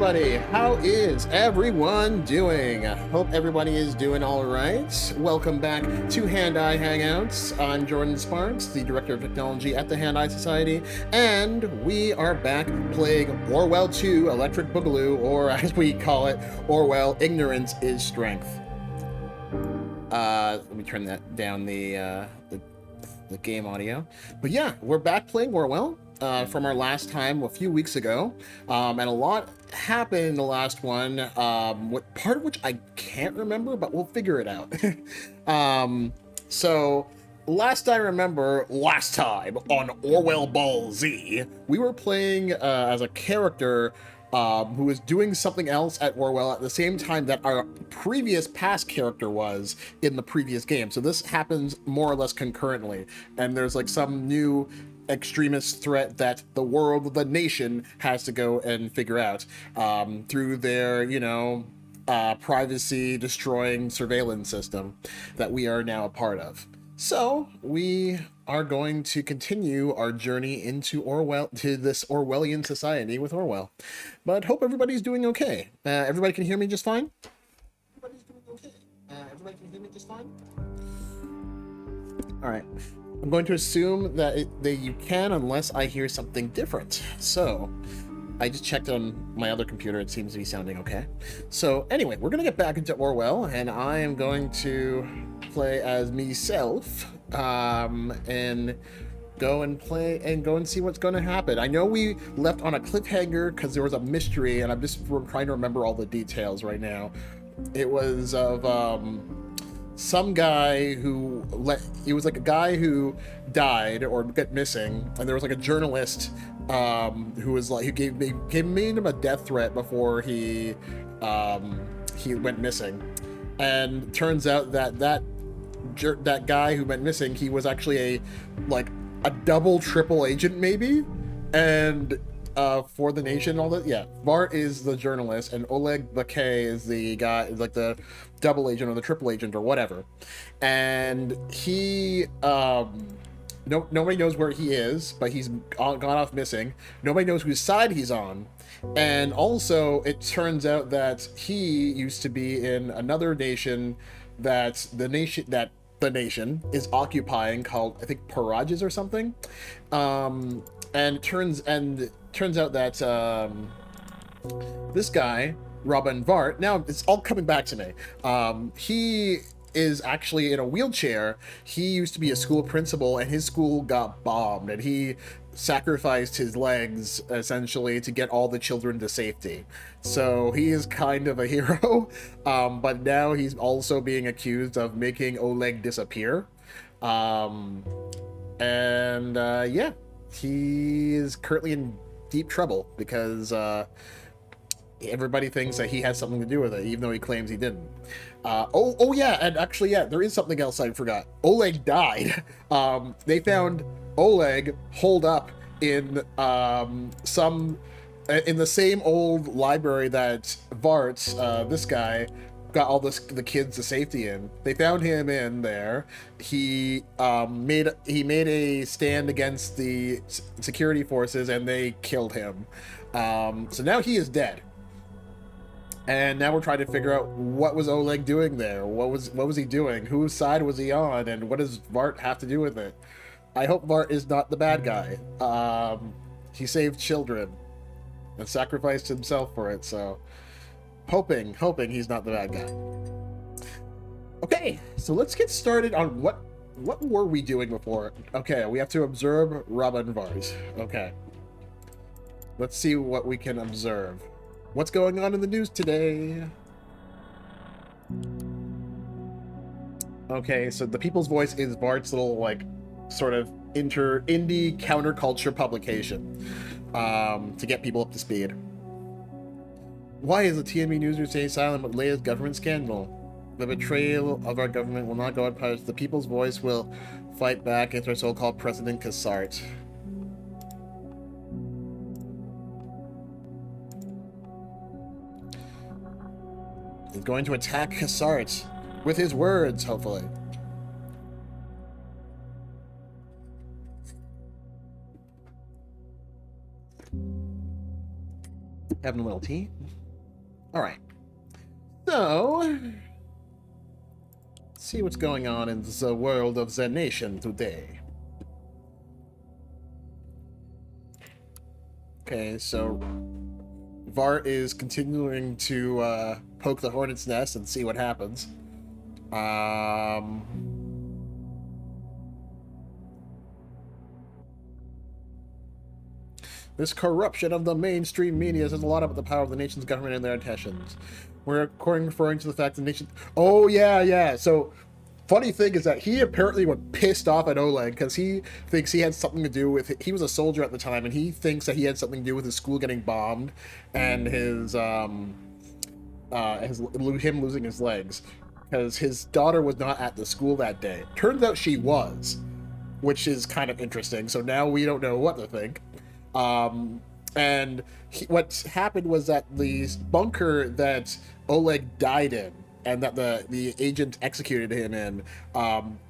everybody. How is everyone doing? Hope everybody is doing all right. Welcome back to Hand-Eye Hangouts. I'm Jordan Sparks, the Director of Technology at the Hand-Eye Society, and we are back playing Orwell 2 Electric Boogaloo, or as we call it, Orwell Ignorance is Strength. Let me turn that down, the game audio. But yeah, we're back playing Orwell. From our last time a few weeks ago, and a lot happened in the last one, part of which I can't remember, but we'll figure it out. So last I remember, last time on Orwell Ball Z, we were playing as a character who was doing something else at Orwell at the same time that our previous past character was in the previous game. So this happens more or less concurrently, and there's like some new extremist threat that the world, the nation, has to go and figure out through their, privacy destroying surveillance system that we are now a part of. So we are going to continue our journey into Orwell, to this Orwellian society with Orwell. But hope everybody's doing okay. Everybody can hear me just fine? Everybody's doing okay. Everybody can hear me just fine? All right. I'm going to assume that you can, unless I hear something different. So I just checked on my other computer. It seems to be sounding okay. So anyway, we're going to get back into Orwell, and I am going to play as myself and go and play and go and see what's going to happen. I know we left on a cliffhanger because there was a mystery, and I'm just trying to remember all the details right now. It was of some guy who he was like a guy who died or got missing, and there was like a journalist who was like, who made him a death threat before he went missing. And turns out that guy who went missing, he was actually a double triple agent maybe, and for the nation, all that. Yeah, Bart is the journalist, and Oleg Bakay is the guy, like the double agent or the triple agent or whatever. And he, nobody knows where he is, but he's gone off missing. Nobody knows whose side he's on. And also, it turns out that he used to be in another nation that the nation is occupying, called, I think, Parages or something. And it turns out that this guy, Robin Vart, now it's all coming back to me. He is actually in a wheelchair. He used to be a school principal, and his school got bombed, and he sacrificed his legs essentially to get all the children to safety. So he is kind of a hero, but now he's also being accused of making Oleg disappear. Yeah, he is currently in deep trouble because everybody thinks that he has something to do with it, even though he claims he didn't. Oh yeah, and actually, yeah, there is something else I forgot. Oleg died. They found Oleg holed up in in the same old library that Vart, this guy, got all the kids to safety in. They found him in there. He made a stand against the security forces, and they killed him. So now he is dead. And now we're trying to figure out what was Oleg doing there. What was he doing? Whose side was he on? And what does Vart have to do with it? I hope Vart is not the bad guy. He saved children and sacrificed himself for it. So hoping he's not the bad guy. Okay, so let's get started on what were we doing before? Okay, we have to observe Robin Vart. Okay. Let's see what we can observe. What's going on in the news today? Okay, so the People's Voice is Bart's little, like, sort of indie counterculture publication to get people up to speed. Why is the TME News staying silent about latest government scandal? The betrayal of our government will not go unpunished. The People's Voice will fight back against our so-called President Cassart. He's going to attack Cassart with his words, hopefully. Having a little tea. All right. So, let's see what's going on in the world of the nation today. Okay, so Vart is continuing to poke the hornet's nest and see what happens. This corruption of the mainstream media says a lot about the power of the nation's government and their intentions. We're referring to the fact the nation... Oh, yeah. So, funny thing is that he apparently was pissed off at Oleg because he thinks he had something to do with... He was a soldier at the time, and he thinks that he had something to do with his school getting bombed and him losing his legs. Because his daughter was not at the school that day. Turns out she was, which is kind of interesting. So now we don't know what to think. What happened was that the bunker that Oleg died in and that the agent executed him in,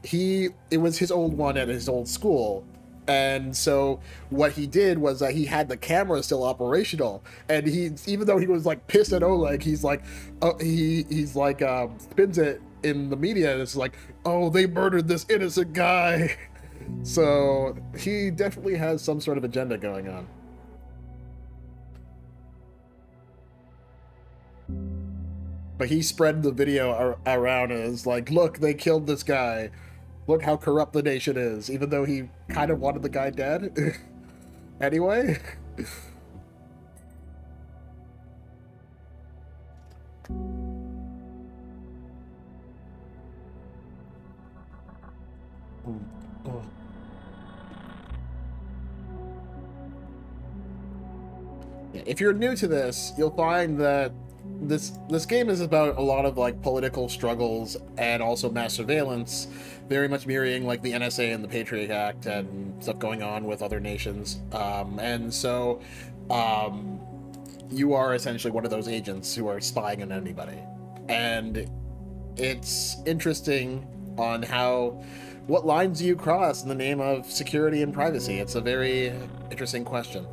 it was his old one at his old school. And so what he did was that he had the camera still operational, and even though he was like pissed at Oleg, he's like, spins it in the media, and it's like, oh, they murdered this innocent guy. So he definitely has some sort of agenda going on. But he spread the video around as like, look, they killed this guy. Look how corrupt the nation is, even though he kind of wanted the guy dead. Anyway. If you're new to this, you'll find that this game is about a lot of like political struggles and also mass surveillance, very much mirroring like the NSA and the Patriot Act and stuff going on with other nations. You are essentially one of those agents who are spying on anybody, and it's interesting on what lines do you cross in the name of security and privacy. It's a very interesting question.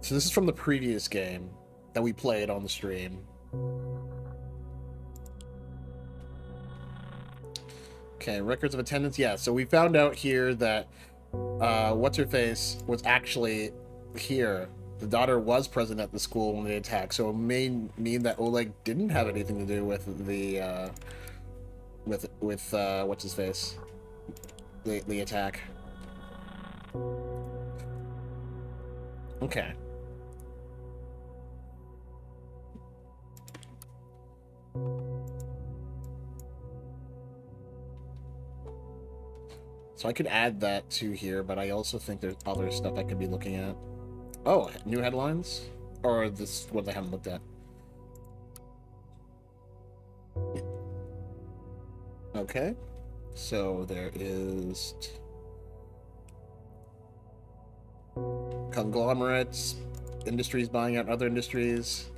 So this is from the previous game that we played on the stream. Okay, records of attendance. Yeah, so we found out here that What's-Her-Face was actually here. The daughter was present at the school when they attacked, so it may mean that Oleg didn't have anything to do with the What's-His-Face, the attack. Okay. So I could add that to here, but I also think there's other stuff I could be looking at. Oh, new headlines? Or this what I haven't looked at. Okay. So there is conglomerates, industries buying out other industries.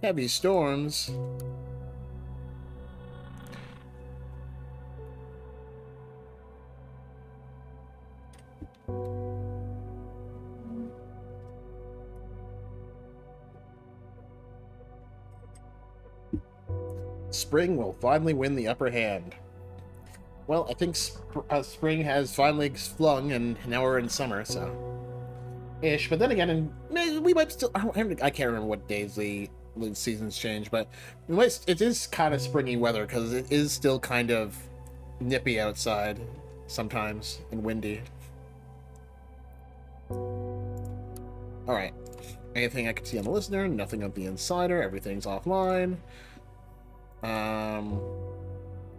Heavy storms. Spring will finally win the upper hand. Well, I think spring has finally flung, and now we're in summer, so ish. But then again, and we might still. I can't remember what days the seasons change, but it is kind of springy weather because it is still kind of nippy outside sometimes and windy. All right. Anything I can see on the listener? Nothing on the insider. Everything's offline.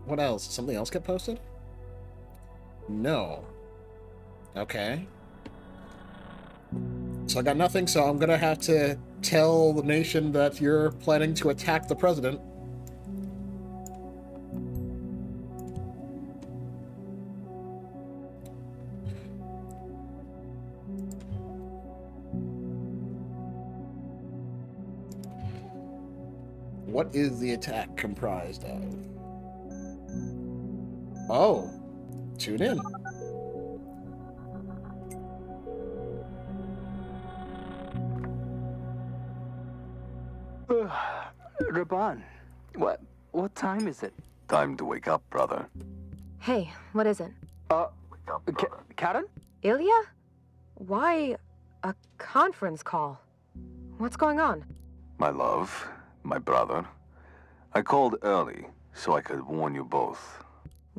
What else? Something else get posted? No. Okay. So I got nothing, so I'm gonna have to tell the nation that you're planning to attack the president. What is the attack comprised of? Oh, tune in. Raban, what time is it? Time to wake up, brother. Hey, what is it? Wake up, brother. Karen? Ilya? Why a conference call? What's going on? My love, my brother. I called early so I could warn you both.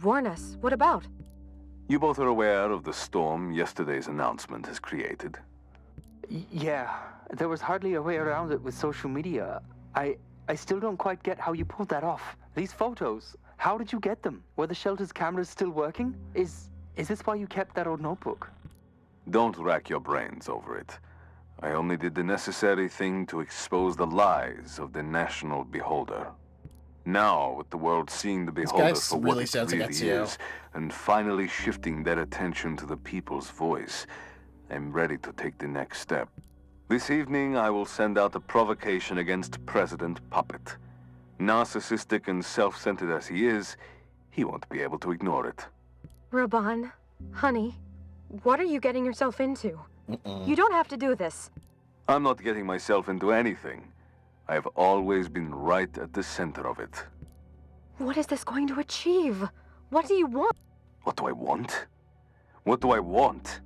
Warn us. What about? You both are aware of the storm yesterday's announcement has created. Yeah, there was hardly a way around it with social media. I still don't quite get how you pulled that off. These photos, how did you get them? Were the shelter's cameras still working? Is this why you kept that old notebook? Don't rack your brains over it. I only did the necessary thing to expose the lies of the national beholder. Now, with the world seeing the beholder for what it really is, and finally shifting their attention to the people's voice, I'm ready to take the next step. This evening, I will send out a provocation against President Puppet. Narcissistic and self-centered as he is, he won't be able to ignore it. Raban, honey, what are you getting yourself into? You don't have to do this. I'm not getting myself into anything. I have always been right at the center of it. What is this going to achieve? What do you want? What do I want? What do I want?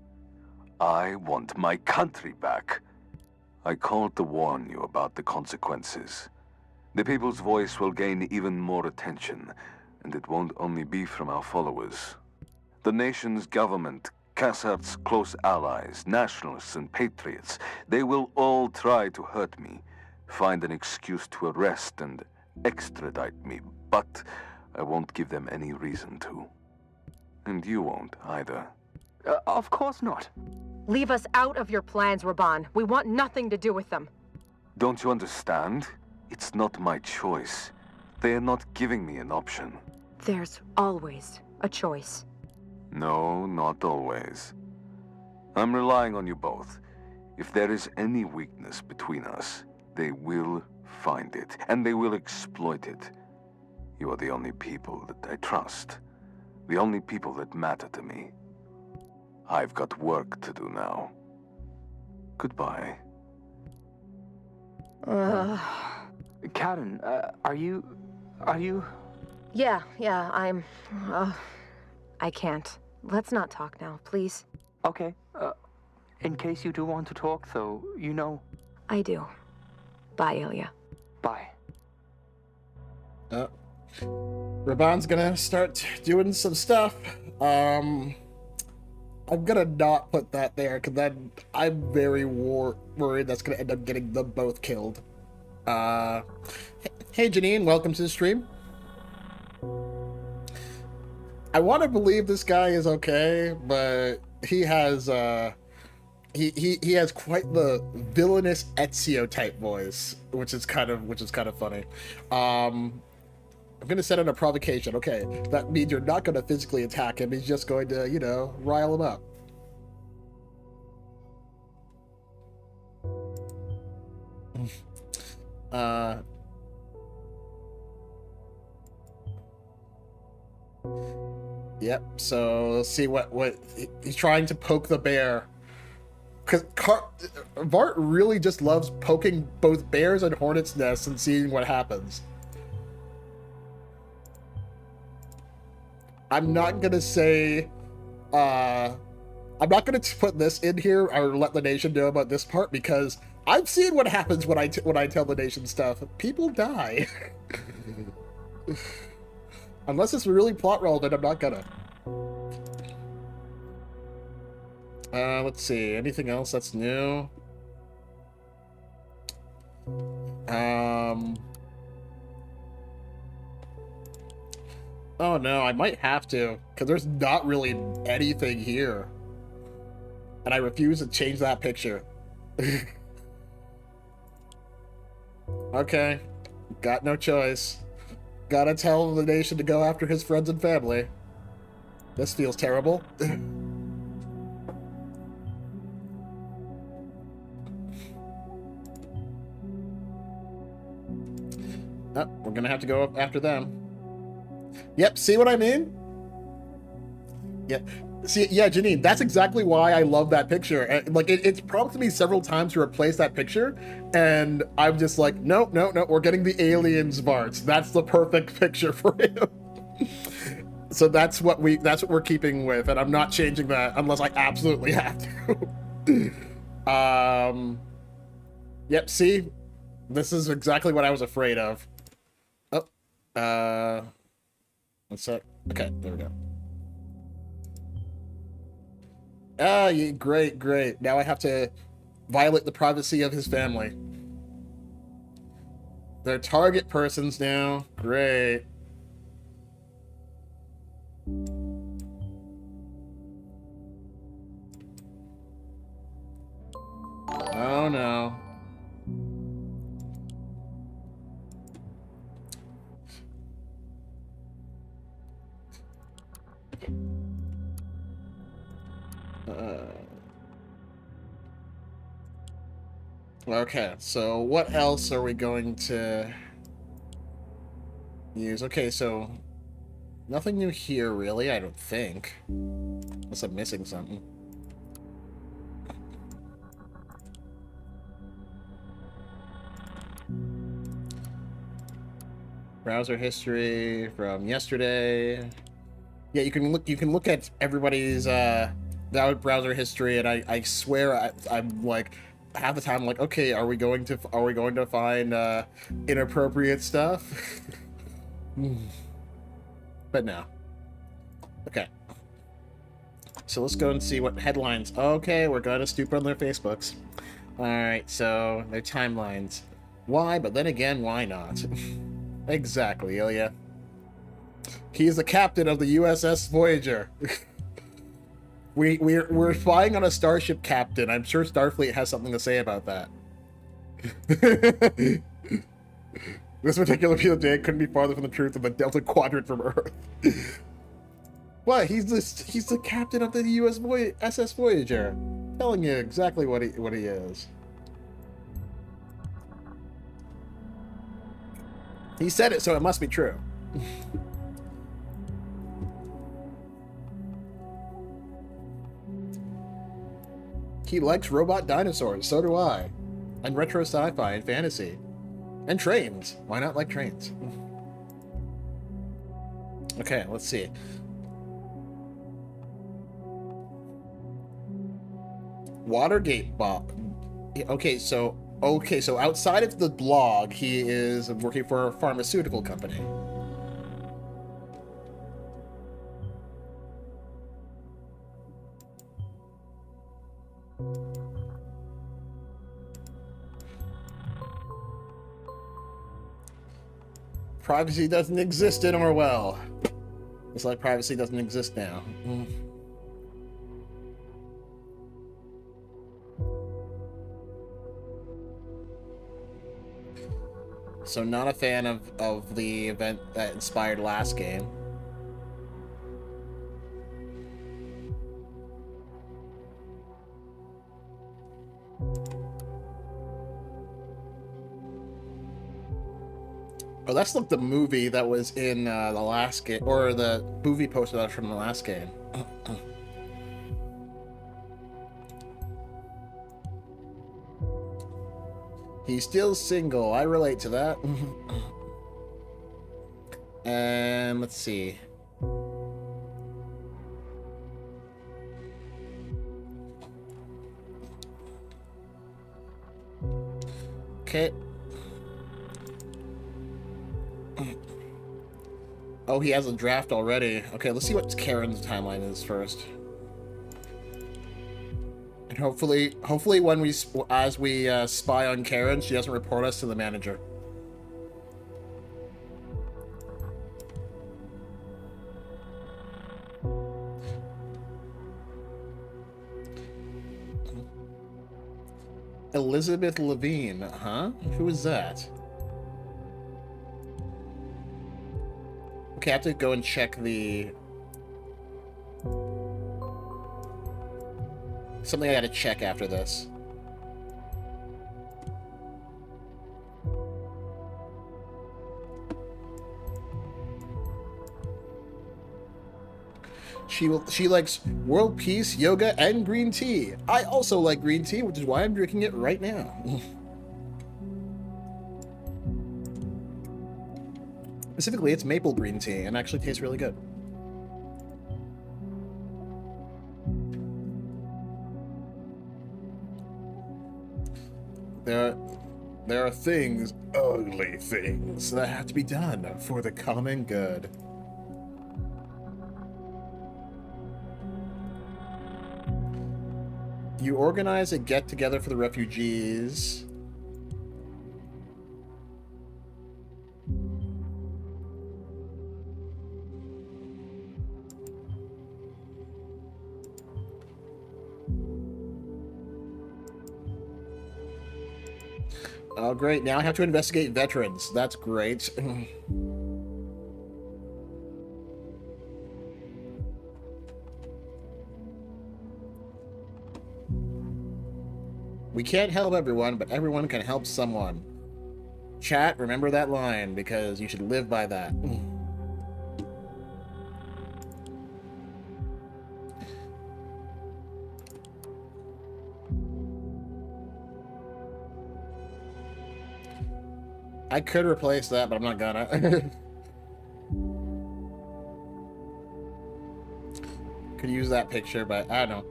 I want my country back. I called to warn you about the consequences. The people's voice will gain even more attention, and it won't only be from our followers. The nation's government, Cassard's close allies, nationalists and patriots, they will all try to hurt me, find an excuse to arrest and extradite me, but I won't give them any reason to. And you won't either. Of course not. Leave us out of your plans, Raban. We want nothing to do with them. Don't you understand? It's not my choice. They are not giving me an option. There's always a choice. No, not always. I'm relying on you both. If there is any weakness between us, they will find it, and they will exploit it. You are the only people that I trust. The only people that matter to me. I've got work to do now. Goodbye. Karen, are you... Yeah, I'm... I can't. Let's not talk now, please. Okay, in case you do want to talk, though, you know... I do. Bye, Ilya. Bye. Raban's gonna start doing some stuff. I'm gonna not put that there, because then I'm very worried that's gonna end up getting them both killed. Hey Janine, welcome to the stream. I want to believe this guy is okay, but he has he has quite the villainous Ezio type voice, which is kind of funny. I'm gonna set in a provocation. Okay, that means you're not gonna physically attack him. He's just going to, you know, rile him up. Yep. So let's see what he's trying to poke the bear. Because Vart really just loves poking both bears and hornets' nests and seeing what happens. I'm not gonna say, I'm not gonna put this in here or let the nation know about this part, because I've seen what happens when I tell the nation stuff. People die. Unless it's really plot relevant, I'm not gonna. Let's see. Anything else that's new? Oh no, I might have to, because there's not really anything here. And I refuse to change that picture. Okay. Got no choice. Gotta tell the nation to go after his friends and family. This feels terrible. Oh, we're gonna have to go up after them. Yep, see what I mean? Yep. See, yeah, Janine, that's exactly why I love that picture. Like, it's prompted me several times to replace that picture, and I'm just like, no, no, no, we're getting the aliens parts. That's the perfect picture for him. So that's what we're keeping with, and I'm not changing that unless I absolutely have to. Yep. See, this is exactly what I was afraid of. Oh, what's that? Okay, there we go. Ah, yeah, great, great. Now I have to violate the privacy of his family. They're target persons now. Great. Oh no. Okay, so what else are we going to use? Okay, so nothing new here, really, I don't think. Unless I'm missing something. Browser history from yesterday. Yeah, you can look at everybody's browser history, and I swear I'm like half the time I'm like, okay, are we going to find inappropriate stuff? But no. Okay. So let's go and see what headlines. Okay, we're going to stoop on their Facebooks. Alright, so their timelines. Why? But then again, why not? Exactly, Ilya. He is the captain of the USS Voyager. We're flying on a starship, Captain. I'm sure Starfleet has something to say about that. This particular piece of data couldn't be farther from the truth than the Delta Quadrant from Earth. What? He's the captain of the SS Voyager. Telling you exactly what he is. He said it, so it must be true. He likes robot dinosaurs, so do I. And retro sci-fi and fantasy. And trains. Why not like trains? Okay, let's see. Watergate Bob. Okay, so outside of the blog, he is working for a pharmaceutical company. Privacy doesn't exist in Orwell. It's like privacy doesn't exist now. So not a fan of the event that inspired last game. Oh, that's like the movie that was in the last game, or the movie poster that was from the last game. He's still single. I relate to that. And let's see. Okay. Oh, he has a draft already. Okay, let's see what Karen's timeline is first. And hopefully when as we spy on Karen, she doesn't report us to the manager. Elizabeth Levine, huh? Who is that? Okay, I have to go and check the... Something I gotta check after this. She likes world peace, yoga, and green tea. I also like green tea, which is why I'm drinking it right now. Specifically, it's maple green tea and actually tastes really good. There are things, ugly things, that have to be done for the common good. You organize a get-together for the refugees. Oh, great. Now I have to investigate veterans. That's great. We can't help everyone, but everyone can help someone. Chat, remember that line, because you should live by that. I could replace that, but I'm not gonna. Could use that picture, but I don't know.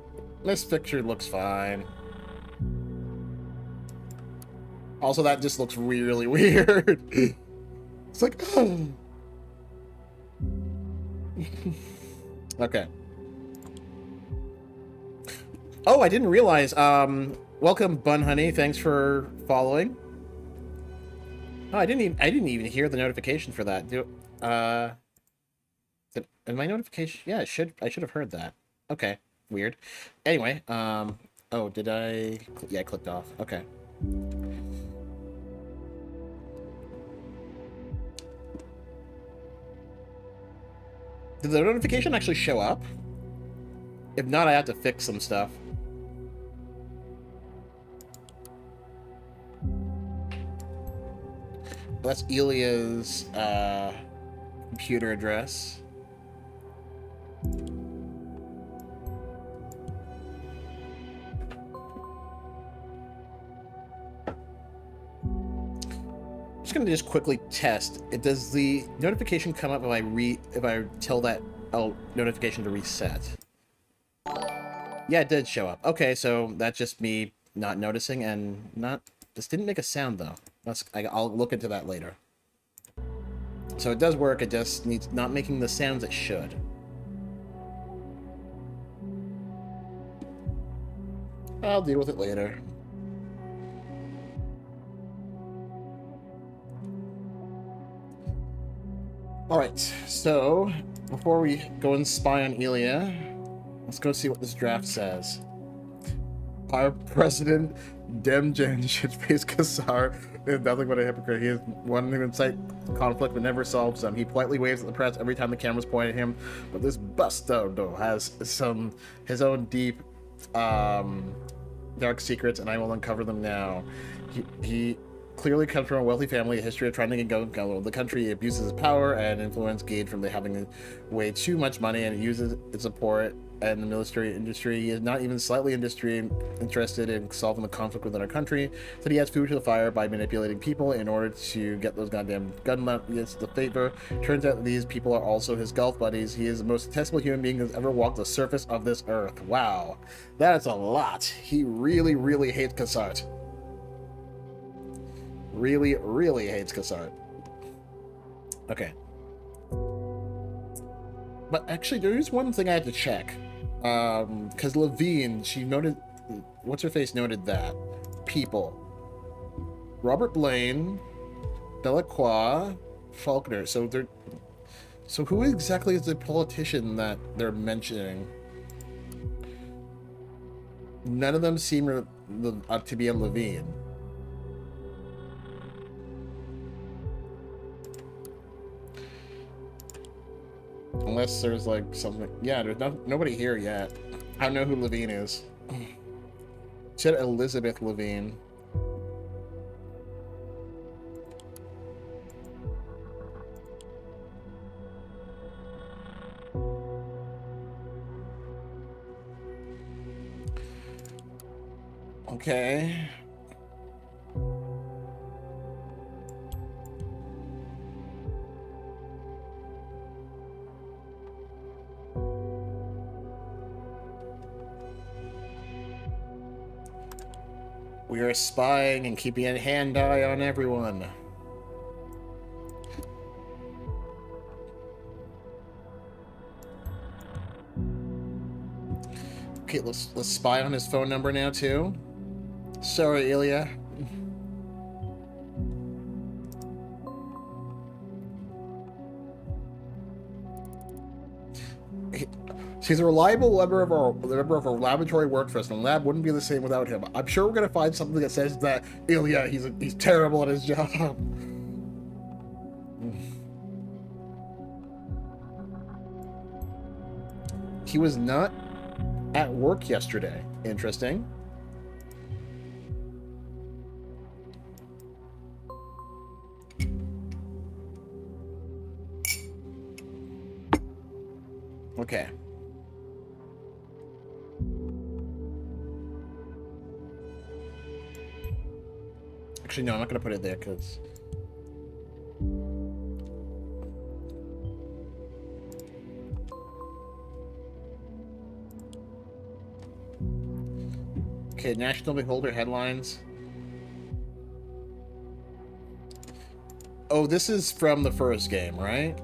This picture looks fine. Also, that just looks really weird. It's like, oh. Okay. Oh, I didn't realize. Welcome, Bun Honey. Thanks for following. Oh, I didn't even hear the notification for that. In my notification, yeah, I should have heard that. Okay, weird. Anyway, oh, did I? Yeah, I clicked off. Okay. Did the notification actually show up? If not, I have to fix some stuff. That's Elia's computer address. I'm just gonna quickly test. Does the notification come up if I tell that notification to reset? Yeah, it did show up. Okay, so that's just me not noticing and not. This didn't make a sound though. I'll look into that later. So it does work. It just needs not making the sounds it should. I'll deal with it later. Alright, so before we go and spy on Elia, let's go see what this draft says. Our president, Demjen, should face Kassar is nothing but a hypocrite. He is one who incites conflict but never solves them. He politely waves at the press every time the cameras point at him, but this bastardo has his own deep, dark secrets, and I will uncover them now. He clearly comes from a wealthy family, a history of trying to get government. The country abuses his power and influence gained from having way too much money, and uses its support and the military industry. He is not even slightly interested in solving the conflict within our country, so he has food to the fire by manipulating people in order to get those goddamn gun nuts the favor. Turns out that these people are also his golf buddies. He is the most detestable human being who's ever walked the surface of this earth. Wow, that's a lot. He really, really hates Kassart. Really, really hates Kassart. Okay. But actually, there is one thing I had to check. Because Levine, she noted... What's-her-face noted that. People. Robert Blaine, Delacroix, Faulkner. So they're... So who exactly is the politician that they're mentioning? None of them seem to be a Levine. Unless there's like something. Yeah, there's nobody here yet. I don't know who Levine is. Said Elizabeth Levine. Okay. We are spying and keeping a hand eye on everyone. Okay, let's spy on his phone number now too. Sorry, Ilya. He's a reliable member of our laboratory workforce, and the lab wouldn't be the same without him. I'm sure we're gonna find something that says that Ilya, he's terrible at his job. He was not at work yesterday. Interesting. Okay. Actually, no, I'm not going to put it there because... Okay, National Beholder headlines. Oh, this is from the first game, right?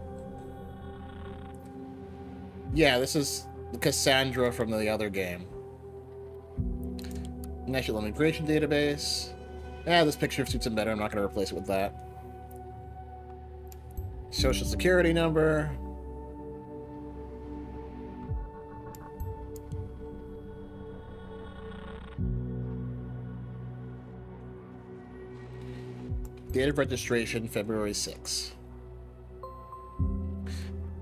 Yeah, this is Cassandra from the other game. National Immigration Database. This picture suits him better. I'm not going to replace it with that. Social Security number. Date of registration, February 6th.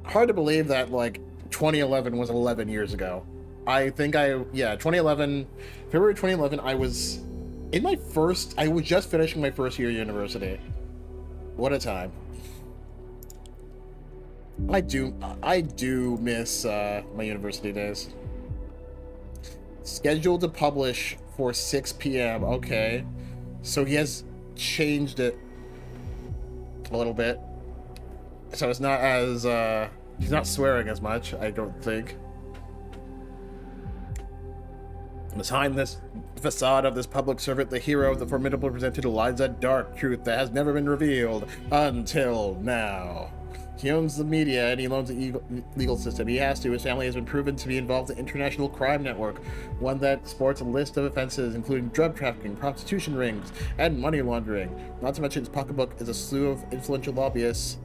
Hard to believe that, like, 2011 was 11 years ago. I think yeah, 2011, February 2011, I was just finishing my first year of university. What a time. I do miss my university days. Scheduled to publish for 6 p.m. Okay. So he has changed it a little bit. So it's not as, he's not swearing as much, I don't think. Behind this facade of this public servant, the hero of the formidable presented lies a dark truth that has never been revealed until now. He owns the media and he owns the legal system. He has to. His family has been proven to be involved in an international crime network, one that sports a list of offenses, including drug trafficking, prostitution rings, and money laundering. Not to mention his pocketbook is a slew of influential lobbyists.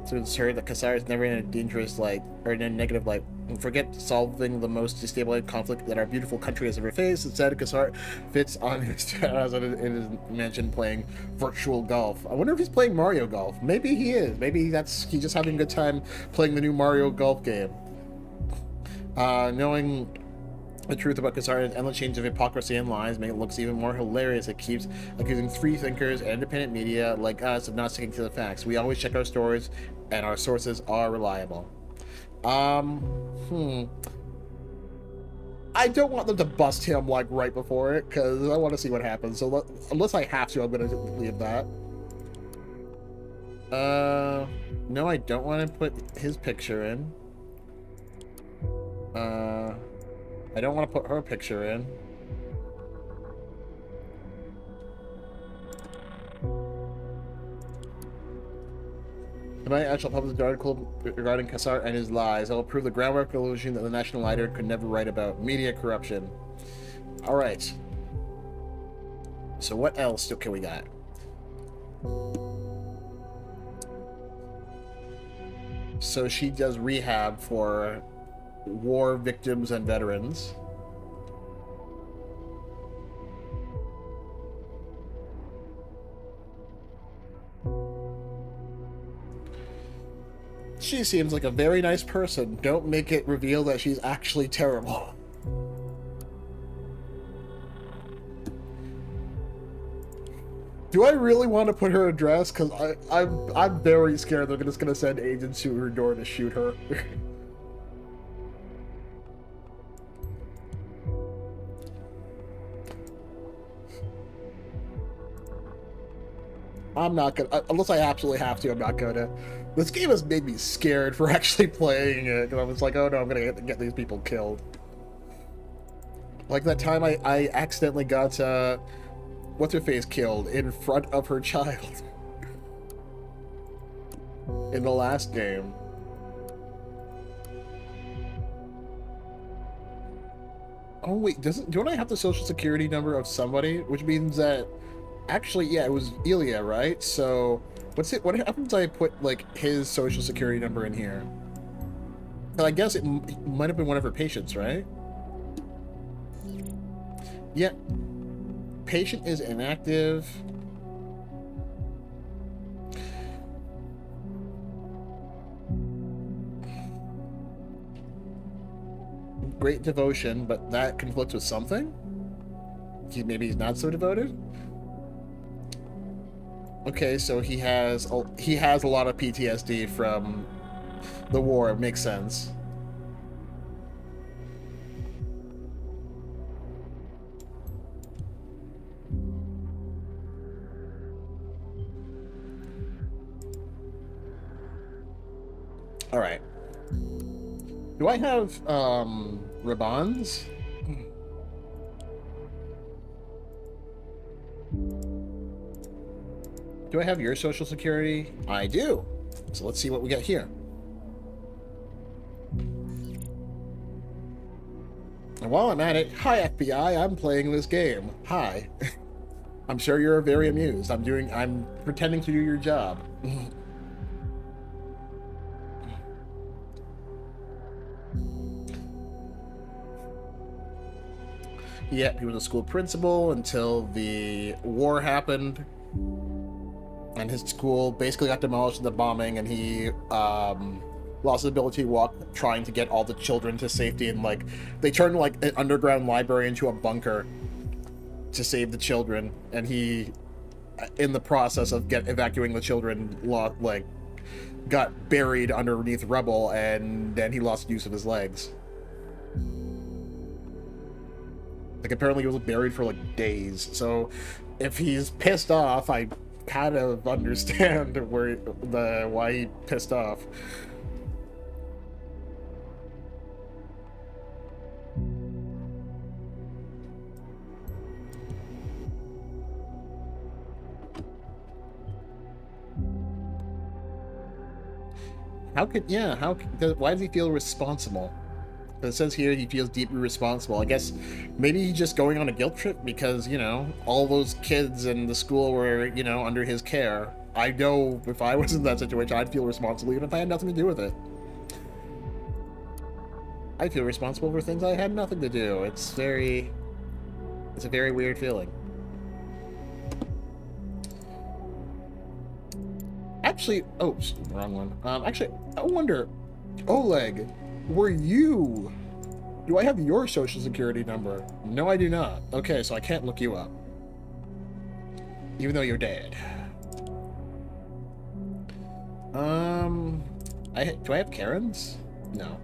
So it's heard that Kassar is never in a dangerous light, or in a negative light. And forget solving the most destabilizing conflict that our beautiful country has ever faced. Instead, Kassar fits on his in his mansion playing virtual golf. I wonder if he's playing Mario Golf. Maybe he is. Maybe he's just having a good time playing the new Mario Golf game. Knowing the truth about Kassar and endless chains of hypocrisy and lies make it look even more hilarious. It keeps accusing free thinkers and independent media like us of not sticking to the facts. We always check our stories, and our sources are reliable. I don't want them to bust him, like, right before it, because I want to see what happens. So unless I have to, I'm going to leave that. No, I don't want to put his picture in. I don't want to put her picture in. Tonight, I shall publish an article regarding Kassar and his lies. I will prove the groundwork illusion that the national leader could never write about. Media corruption. Alright. So what else can we got? So she does rehab for war victims and veterans. She seems like a very nice person. Don't make it reveal that she's actually terrible. Do I really want to put her address? Because I'm very scared they're just going to send agents to her door to shoot her. I'm not gonna, unless I absolutely have to, I'm not gonna. This game has made me scared for actually playing it, because I was like, oh no, I'm gonna get these people killed. Like that time I accidentally got, what's-her-face killed in front of her child. In the last game. Oh wait, don't I have the social security number of somebody? Which means that, actually, yeah, it was Ilya, right? So, what happens if I put, like, his social security number in here? Well, I guess it might have been one of her patients, right? Yeah. Patient is inactive. Great devotion, but that conflicts with something? Maybe he's not so devoted? Okay, so he has a lot of PTSD from the war. It makes sense. All right. Do I have ribbons? Do I have your social security? I do. So let's see what we get here. And while I'm at it, hi FBI, I'm playing this game. Hi. I'm sure you're very amused. I'm pretending to do your job. Yep, he was a school principal until the war happened. And his school basically got demolished in the bombing, and he lost his ability to walk, trying to get all the children to safety. And, like, they turned, like, an underground library into a bunker to save the children. And he, in the process of evacuating the children, got buried underneath rubble, and then he lost use of his legs. Like, apparently he was buried for, like, days. So, if he's pissed off, I kind of understand why he pissed off. Why does he feel responsible? It says here he feels deeply responsible. I guess maybe he's just going on a guilt trip because, you know, all those kids in the school were, you know, under his care. I know if I was in that situation, I'd feel responsible even if I had nothing to do with it. I feel responsible for things I had nothing to do. It's a very weird feeling. Actually, oh, wrong one. Actually, I wonder, Oleg, do I have your social security number? No, I do not. Okay, so I can't look you up. Even though you're dead. Do I have Karen's? No.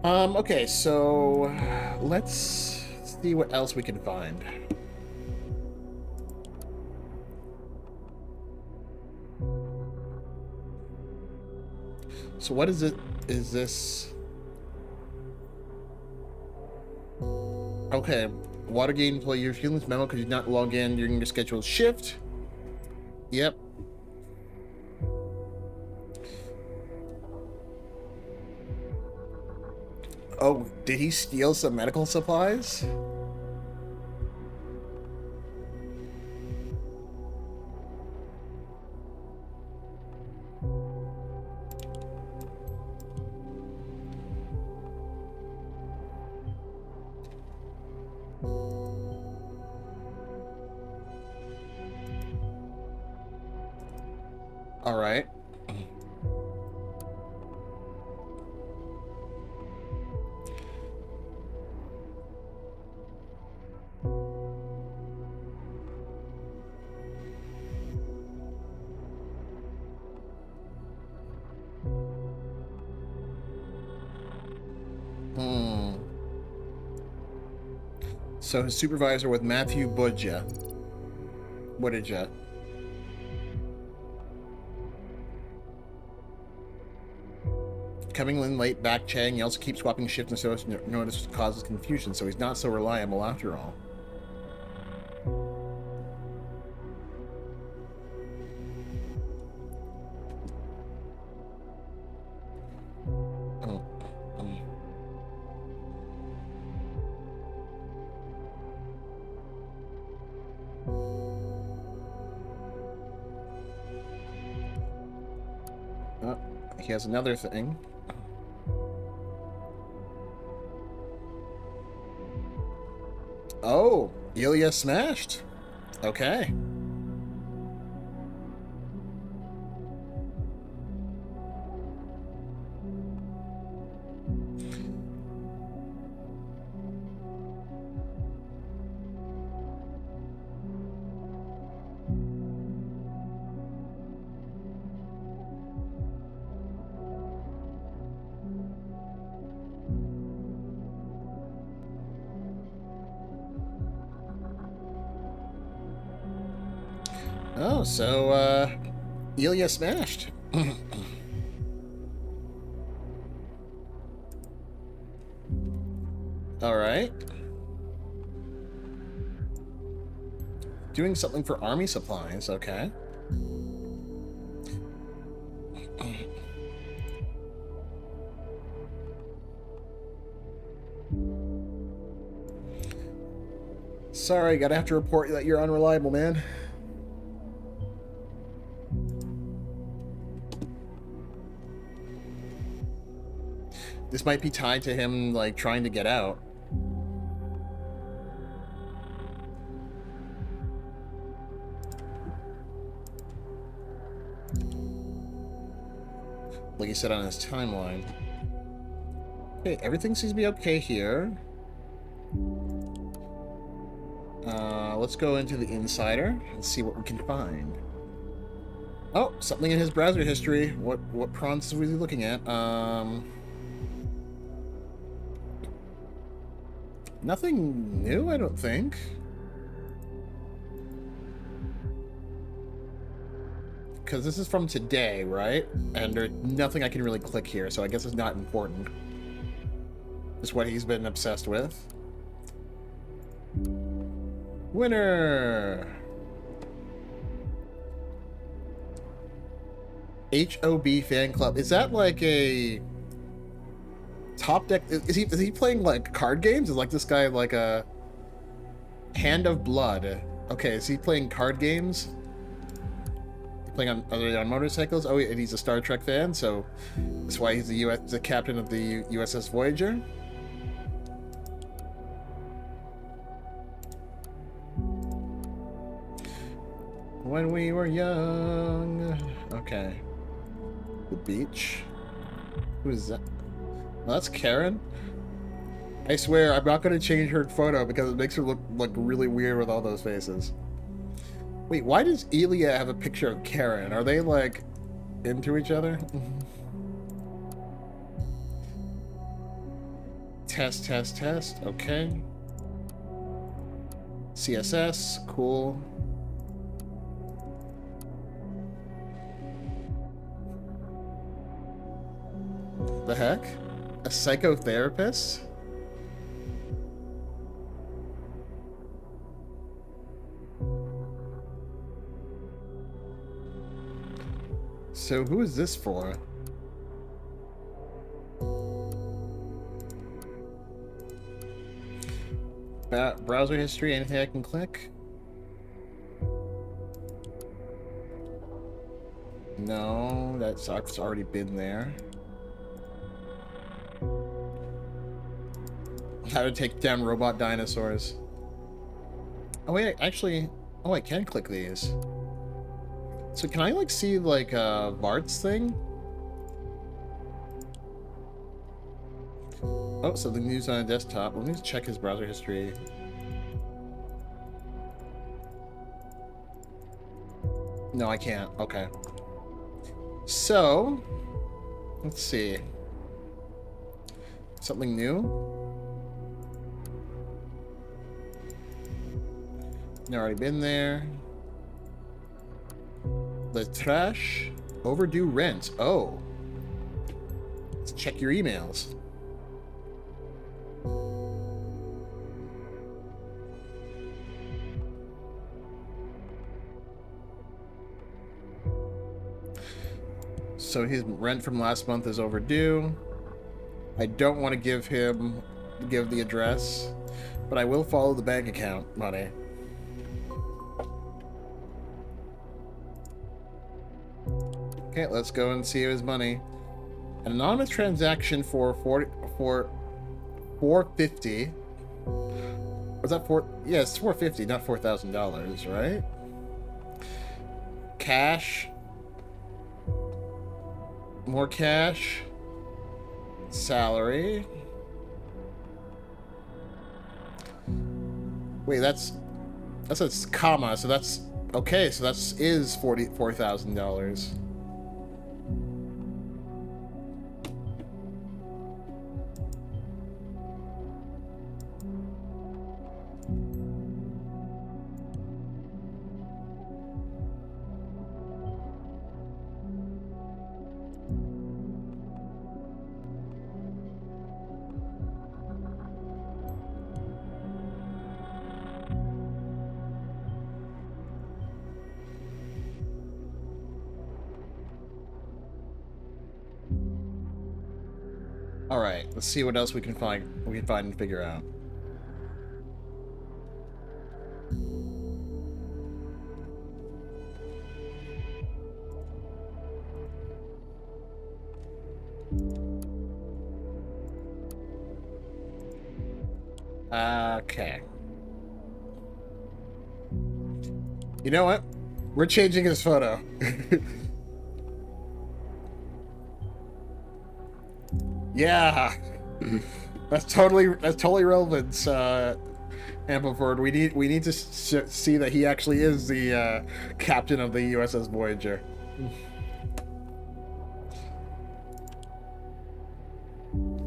Okay, so let's see what else we can find. So what is it? Is this... Okay. Watergate employee, your feelings memo because you did not log in during your scheduled shift. Yep. Oh, did he steal some medical supplies? All right. So his supervisor with Matthew Budja. What did you? Coming in late, back Chang. He also keeps swapping shifts and so notice causes confusion, so he's not so reliable after all. He has another thing. Oh, Ilya smashed. Okay. Oh, so, Ilya smashed. Alright. Doing something for army supplies, okay. Sorry, gotta have to report that you're unreliable, man. This might be tied to him, like, trying to get out. Like he said on his timeline. Okay, everything seems to be okay here. Let's go into the Insider and see what we can find. Oh, something in his browser history. What prompts was he looking at? Nothing new, I don't think. Because this is from today, right? And there's nothing I can really click here, so I guess it's not important. It's what he's been obsessed with. Winner! HOB fan club. Is that like a top deck? Is he playing like card games? Is like this guy like a Hand of Blood? Okay, is he playing card games? Playing on, are they on motorcycles? Oh, and he's a Star Trek fan, so that's why he's the captain of the USS Voyager. When we were young. Okay. The beach. Who is that? Well, that's Karen. I swear, I'm not going to change her photo because it makes her look really weird with all those faces. Wait, why does Ilya have a picture of Karen? Are they, like, into each other? Test, test, test. Okay. CSS. Cool. The heck? A psychotherapist? So who is this for? Browser history, anything I can click? No, that's already been there. How to take down robot dinosaurs. Oh wait, actually, oh, I can click these. So can I like see like Vart's thing? Oh, so the news on a desktop. Let me just check his browser history. No, I can't. Okay. So, let's see. Something new? Already been there. The trash. Overdue rent. Oh. Let's check your emails. So his rent from last month is overdue. I don't want to give the address, but I will follow the bank account money. Okay, let's go and see his money. An anonymous transaction for 450. Was that four? Yeah, it's 450, not $4,000, right? Cash. More cash. Salary. Wait, that's a comma, so that's okay, so that's is $44,000. All right, let's see what else we can find and figure out. Okay. You know what? We're changing his photo. Yeah. That's totally relevant, Ampliford. We need to see that he actually is the captain of the USS Voyager.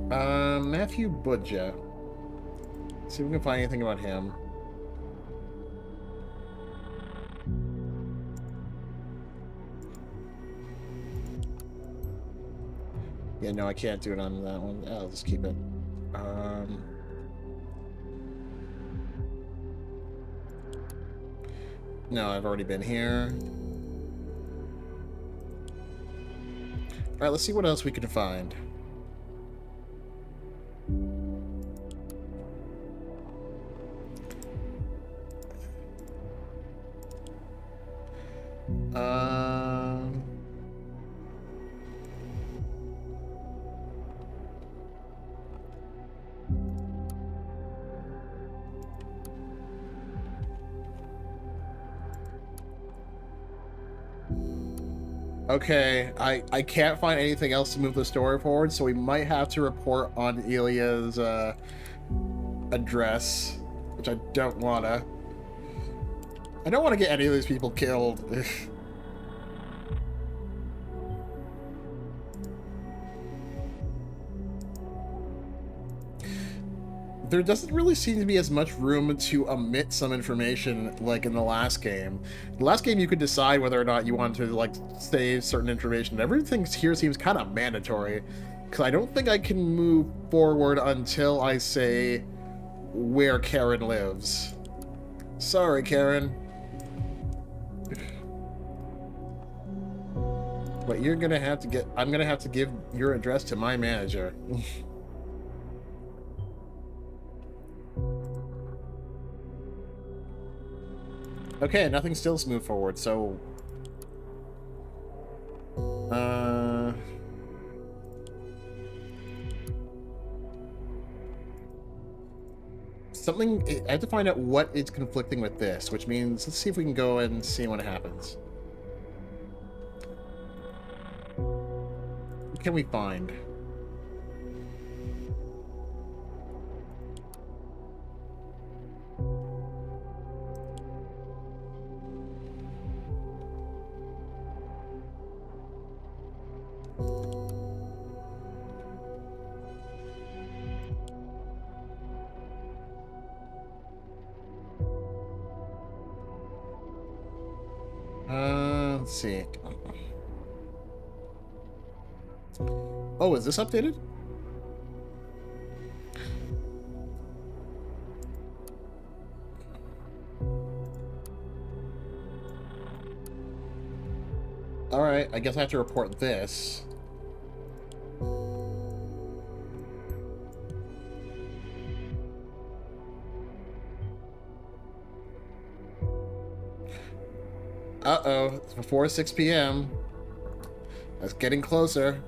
Matthew Budja. See if we can find anything about him. Yeah, no, I can't do it on that one. I'll just keep it. No, I've already been here. Alright, let's see what else we can find. Okay, I can't find anything else to move the story forward, so we might have to report on Ilya's address, which I don't wanna. I don't want to get any of these people killed. There doesn't really seem to be as much room to omit some information like in the last game. The last game you could decide whether or not you want to like save certain information. Everything here seems kind of mandatory, because I don't think I can move forward until I say where Karen lives. Sorry, Karen. But you're gonna have to get... I'm gonna have to give your address to my manager. Okay, nothing still's moved forward, so... Something... I have to find out what is conflicting with this, which means let's see if we can go and see what happens. What can we find? Let's Let's see. Oh, is this updated? Alright, I guess I have to report this. Uh-oh, it's before 6 p.m. That's getting closer.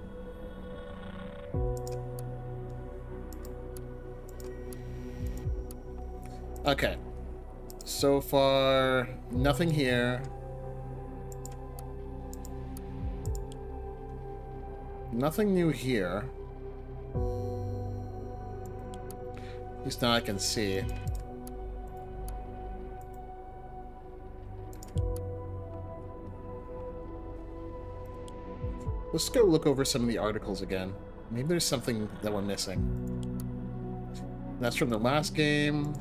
Okay. So far, nothing here. Nothing new here. At least now I can see. Let's go look over some of the articles again. Maybe there's something that we're missing. That's from the last game.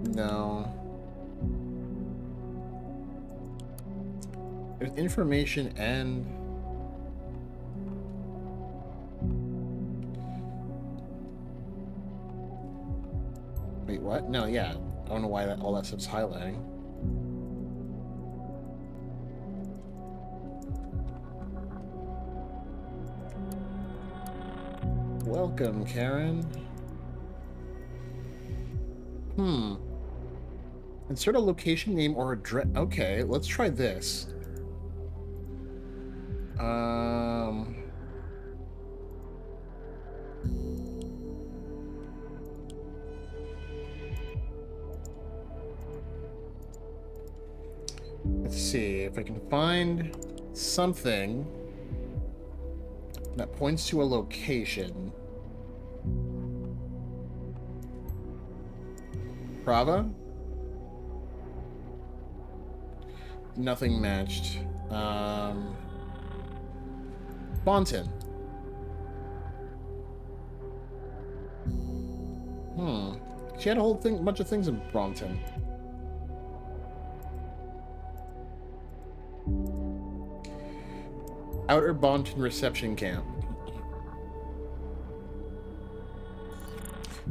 No. There's information and... Wait, what? No, yeah. I don't know why all that stuff's highlighting. Welcome, Karen. Insert a location name or address. Okay, let's try this. Let's see if I can find something that points to a location. Prava? Nothing matched. Bonton. She had a whole bunch of things in Brompton. Outer Bonton Reception Camp.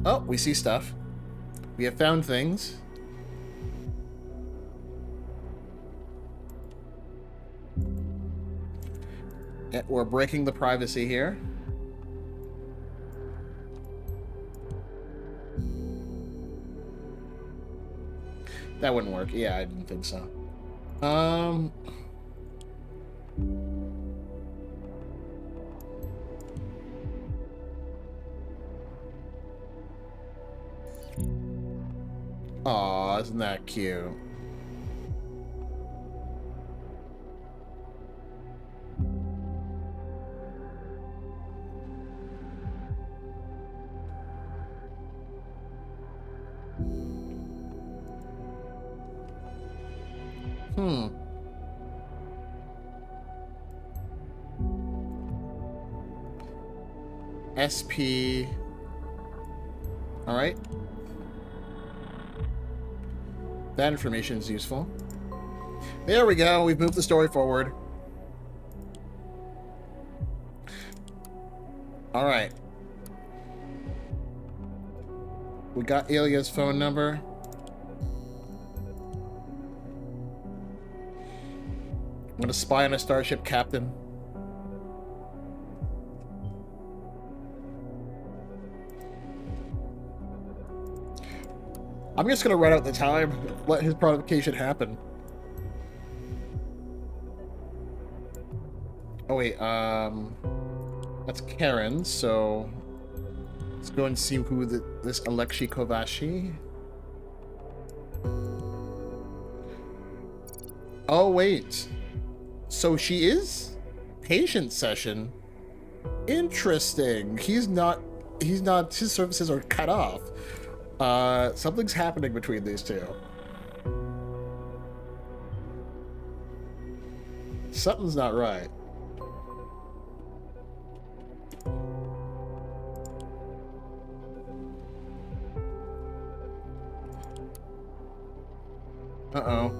Oh, we see stuff. We have found things. We're breaking the privacy here. That wouldn't work. Yeah, I didn't think so. Aw, isn't that cute? SP. All right. That information is useful. There we go. We've moved the story forward. All right. We got Ilya's phone number. I'm gonna spy on a starship captain. I'm just gonna run out the time, let his provocation happen. Oh wait, that's Karen, so let's go and see who this Alexei Kovashi. Oh wait, so she is patient session. Interesting. He's not, his services are cut off. Something's happening between these two. Something's not right. Uh-oh.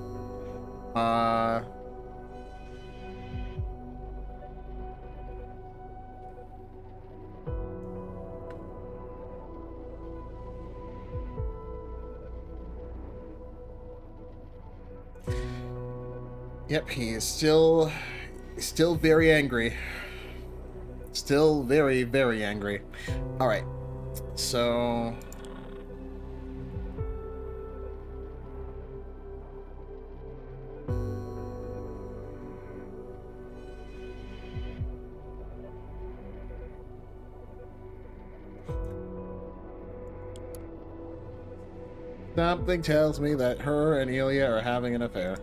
Yep, he is still very angry. Still very, very angry. All right, so something tells me that her and Ilya are having an affair.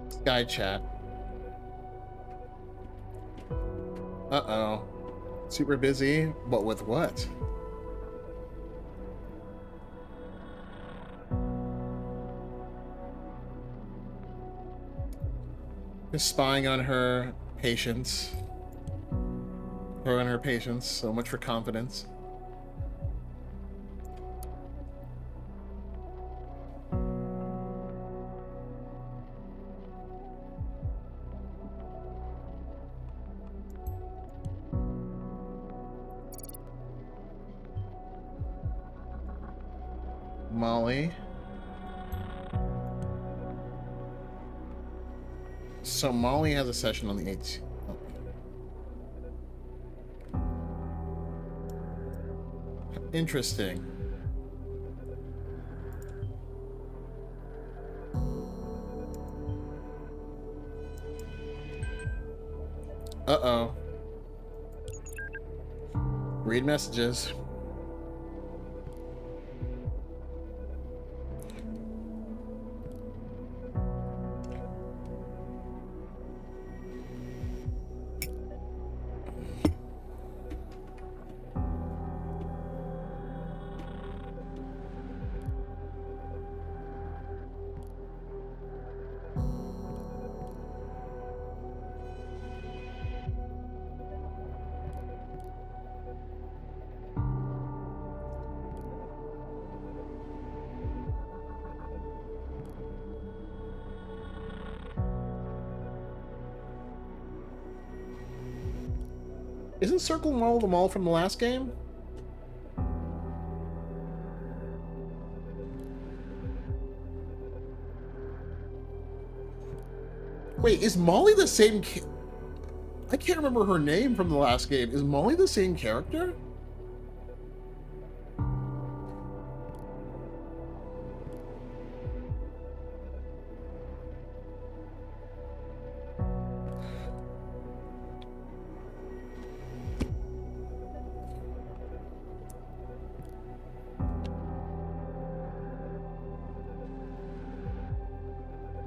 Sky chat. Uh-oh. Super busy, but with what? Just spying on her patience. Her and her patience. So much for confidence. Molly. So Molly has a session on the 8th. Interesting. Uh-oh. Read messages. Isn't Circle Mall the mall from the last game? Wait, is Molly the same I can't remember her name from the last game. Is Molly the same character?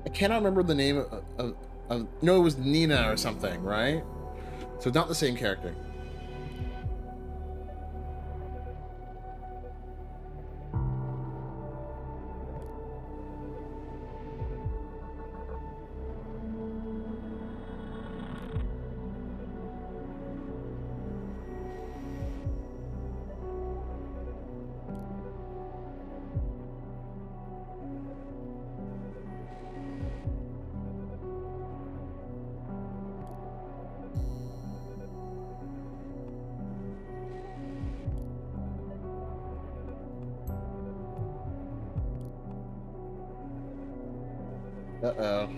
I cannot remember the name of no, it was Nina or something, right? So it's not the same character. Uh-oh.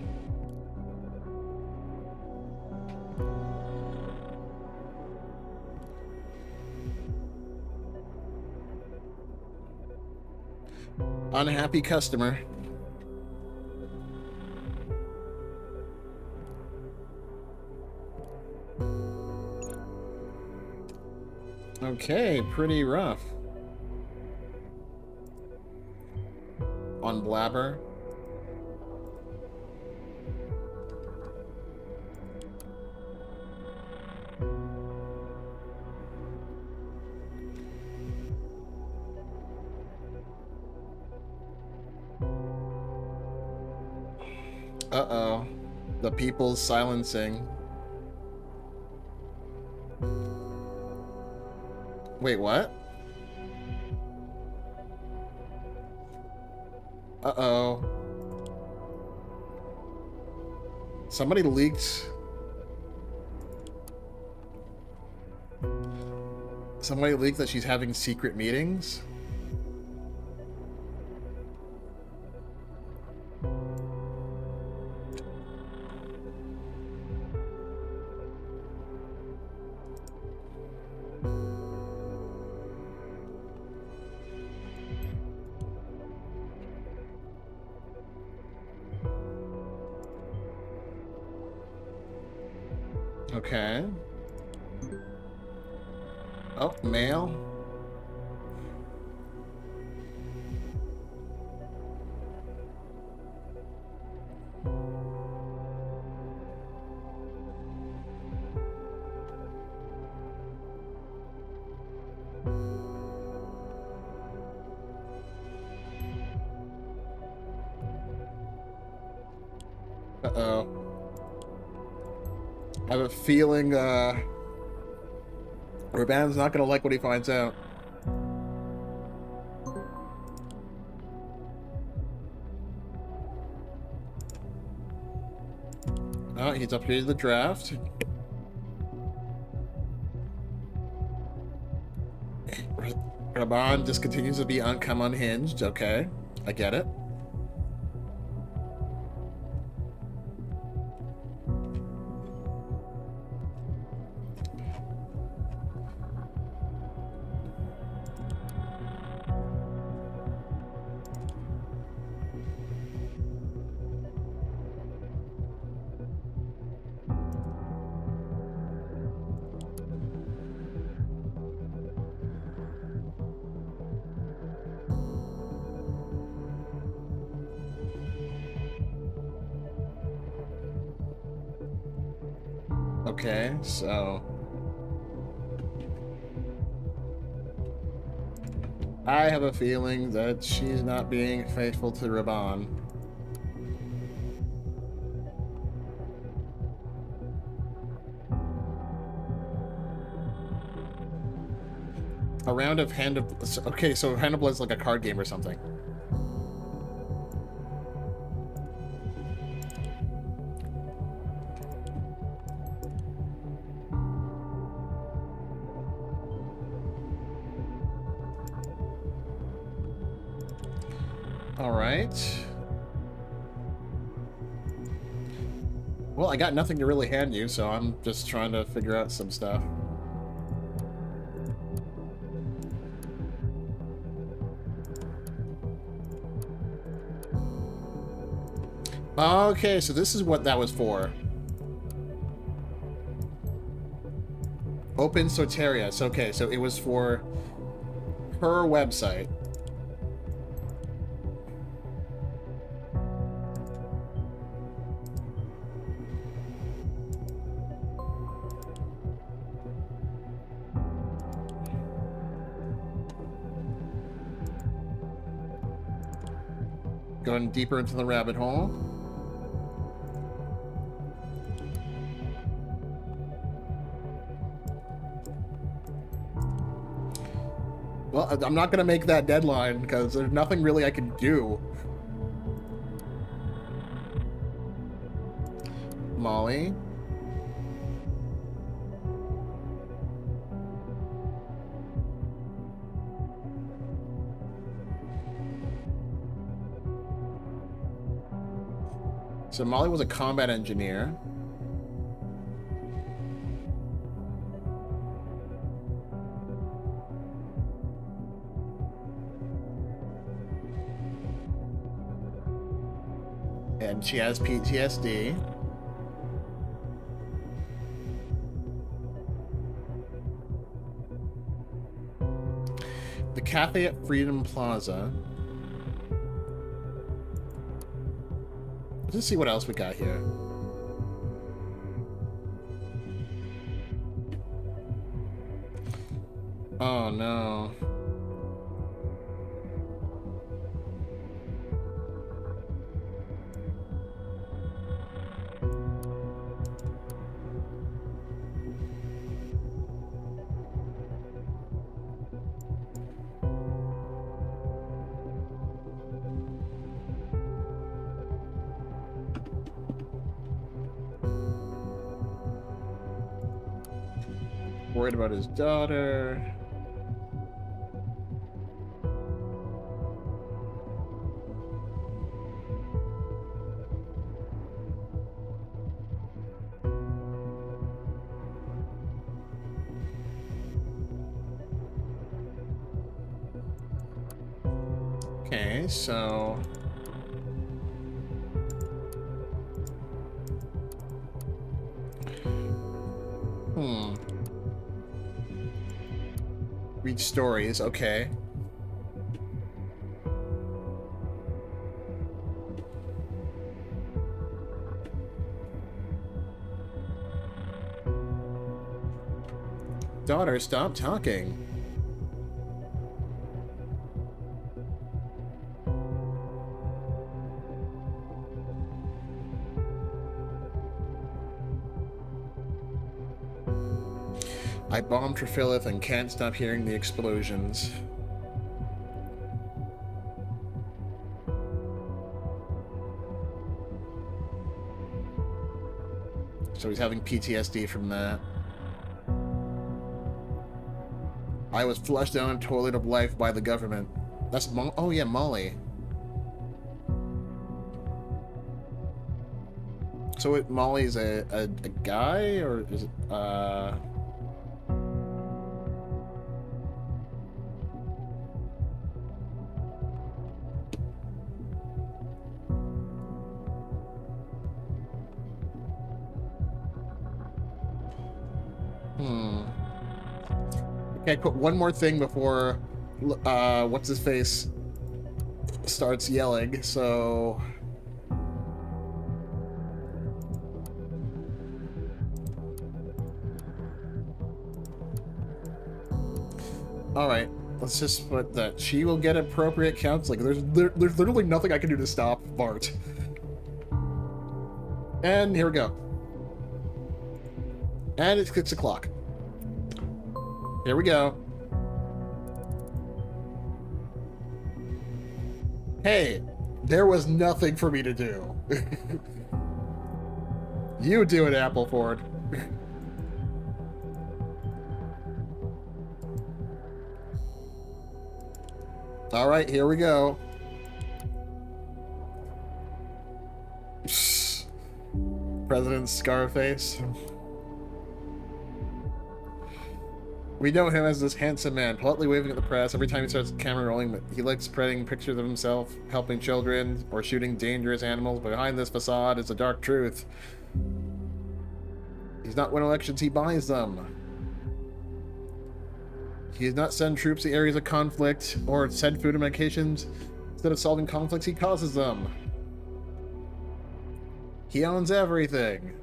Unhappy customer. Okay, pretty rough. On Blabber. Uh-oh. The people's silencing. Wait, what? Uh-oh. Somebody leaked... Somebody leaked that she's having secret meetings? Okay. Oh, mail. Uh-oh. I have a feeling, Urban's not gonna like what he finds out. Oh, he's upgraded the draft. Raban just continues to be unhinged. Okay, I get it. Okay, so... I have a feeling that she's not being faithful to Raban. A round of Hand of... Okay, so Hand of Blood's like a card game or something. Alright. Well, I got nothing to really hand you, so I'm just trying to figure out some stuff. Okay, so this is what that was for. Open Soteria. So, okay, so it was for her website. Going deeper into the rabbit hole. Well, I'm not going to make that deadline because there's nothing really I can do. Molly. So Molly was a combat engineer. And she has PTSD. The cafe at Freedom Plaza. Let's see what else we got here. Oh no. Worried about his daughter. Okay, so... Read stories, okay. Daughter, stop talking. I bombed Trifilith and can't stop hearing the explosions. So he's having PTSD from that. I was flushed down a toilet of life by the government. That's oh yeah, Molly. So Molly's a guy, or is it, Okay, put one more thing before, what's his face starts yelling, so... Alright, let's just put that she will get appropriate counseling. There's literally nothing I can do to stop Bart. And here we go. And it's 6 o'clock. Here we go. Hey, there was nothing for me to do. You do it, Appleford. All right, here we go. President Scarface. We know him as this handsome man, politely waving at the press every time he starts the camera rolling, but he likes spreading pictures of himself, helping children, or shooting dangerous animals. But behind this facade is a dark truth. He's not win elections, he buys them. He does not send troops to areas of conflict, or send food and medications. Instead of solving conflicts, he causes them. He owns everything.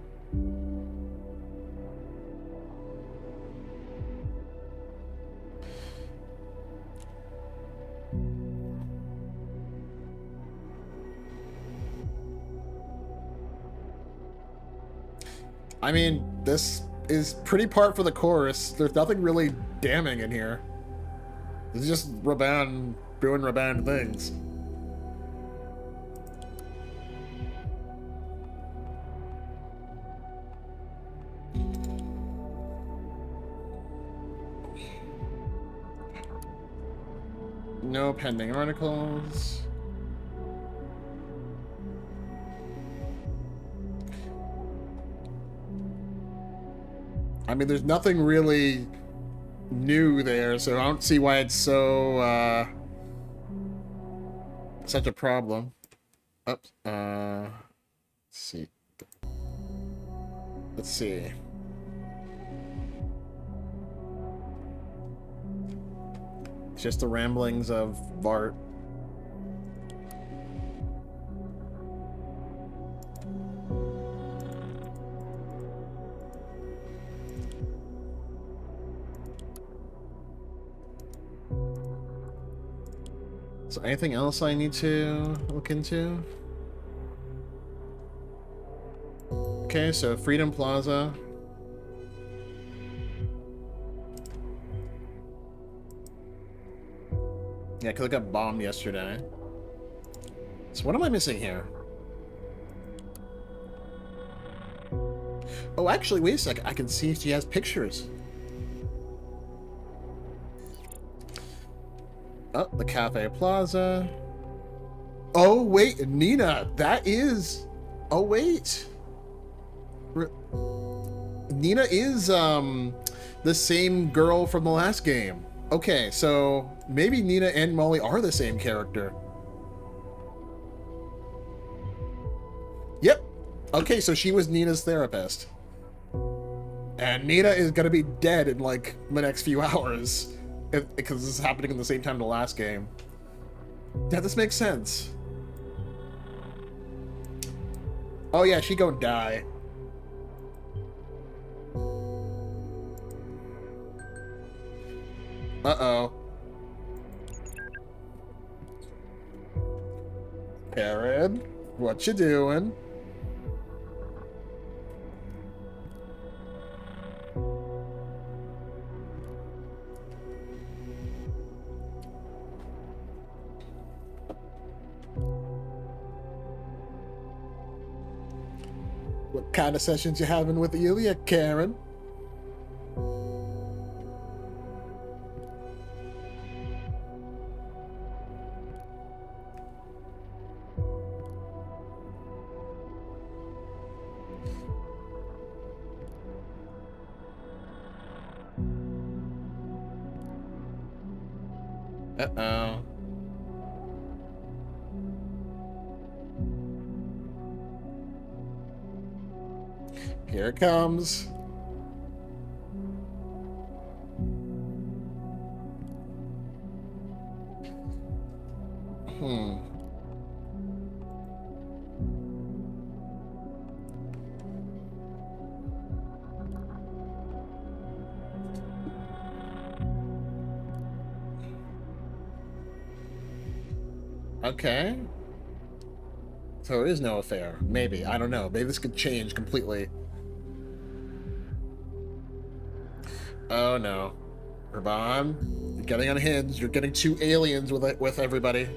I mean, this is pretty par for the course. There's nothing really damning in here. It's just Raban doing Raban things. No pending articles. I mean, there's nothing really new there, so I don't see why it's so, such a problem. Oops, let's see. Let's see. It's just the ramblings of Bart. So anything else I need to look into? Okay, so Freedom Plaza. Yeah, because it got bombed yesterday. So what am I missing here? Oh, actually, wait a second. I can see she has pictures. Oh, the Cafe Plaza. Oh, wait, Nina, that is... Oh, wait. Nina is, the same girl from the last game. Okay, so maybe Nina and Molly are the same character. Yep. Okay, so she was Nina's therapist. And Nina is gonna be dead in, like, the next few hours. Because this is happening in the same time the last game. Yeah, this makes sense. Oh yeah, she gonna die. Uh-oh. Karen, what you doing? What kind of sessions you having with Ilya, Karen? Uh-oh. Here it comes. Okay. So there is no affair. Maybe. I don't know. Maybe this could change completely. Oh no. Urban, you're getting unhinged. You're getting two aliens with everybody.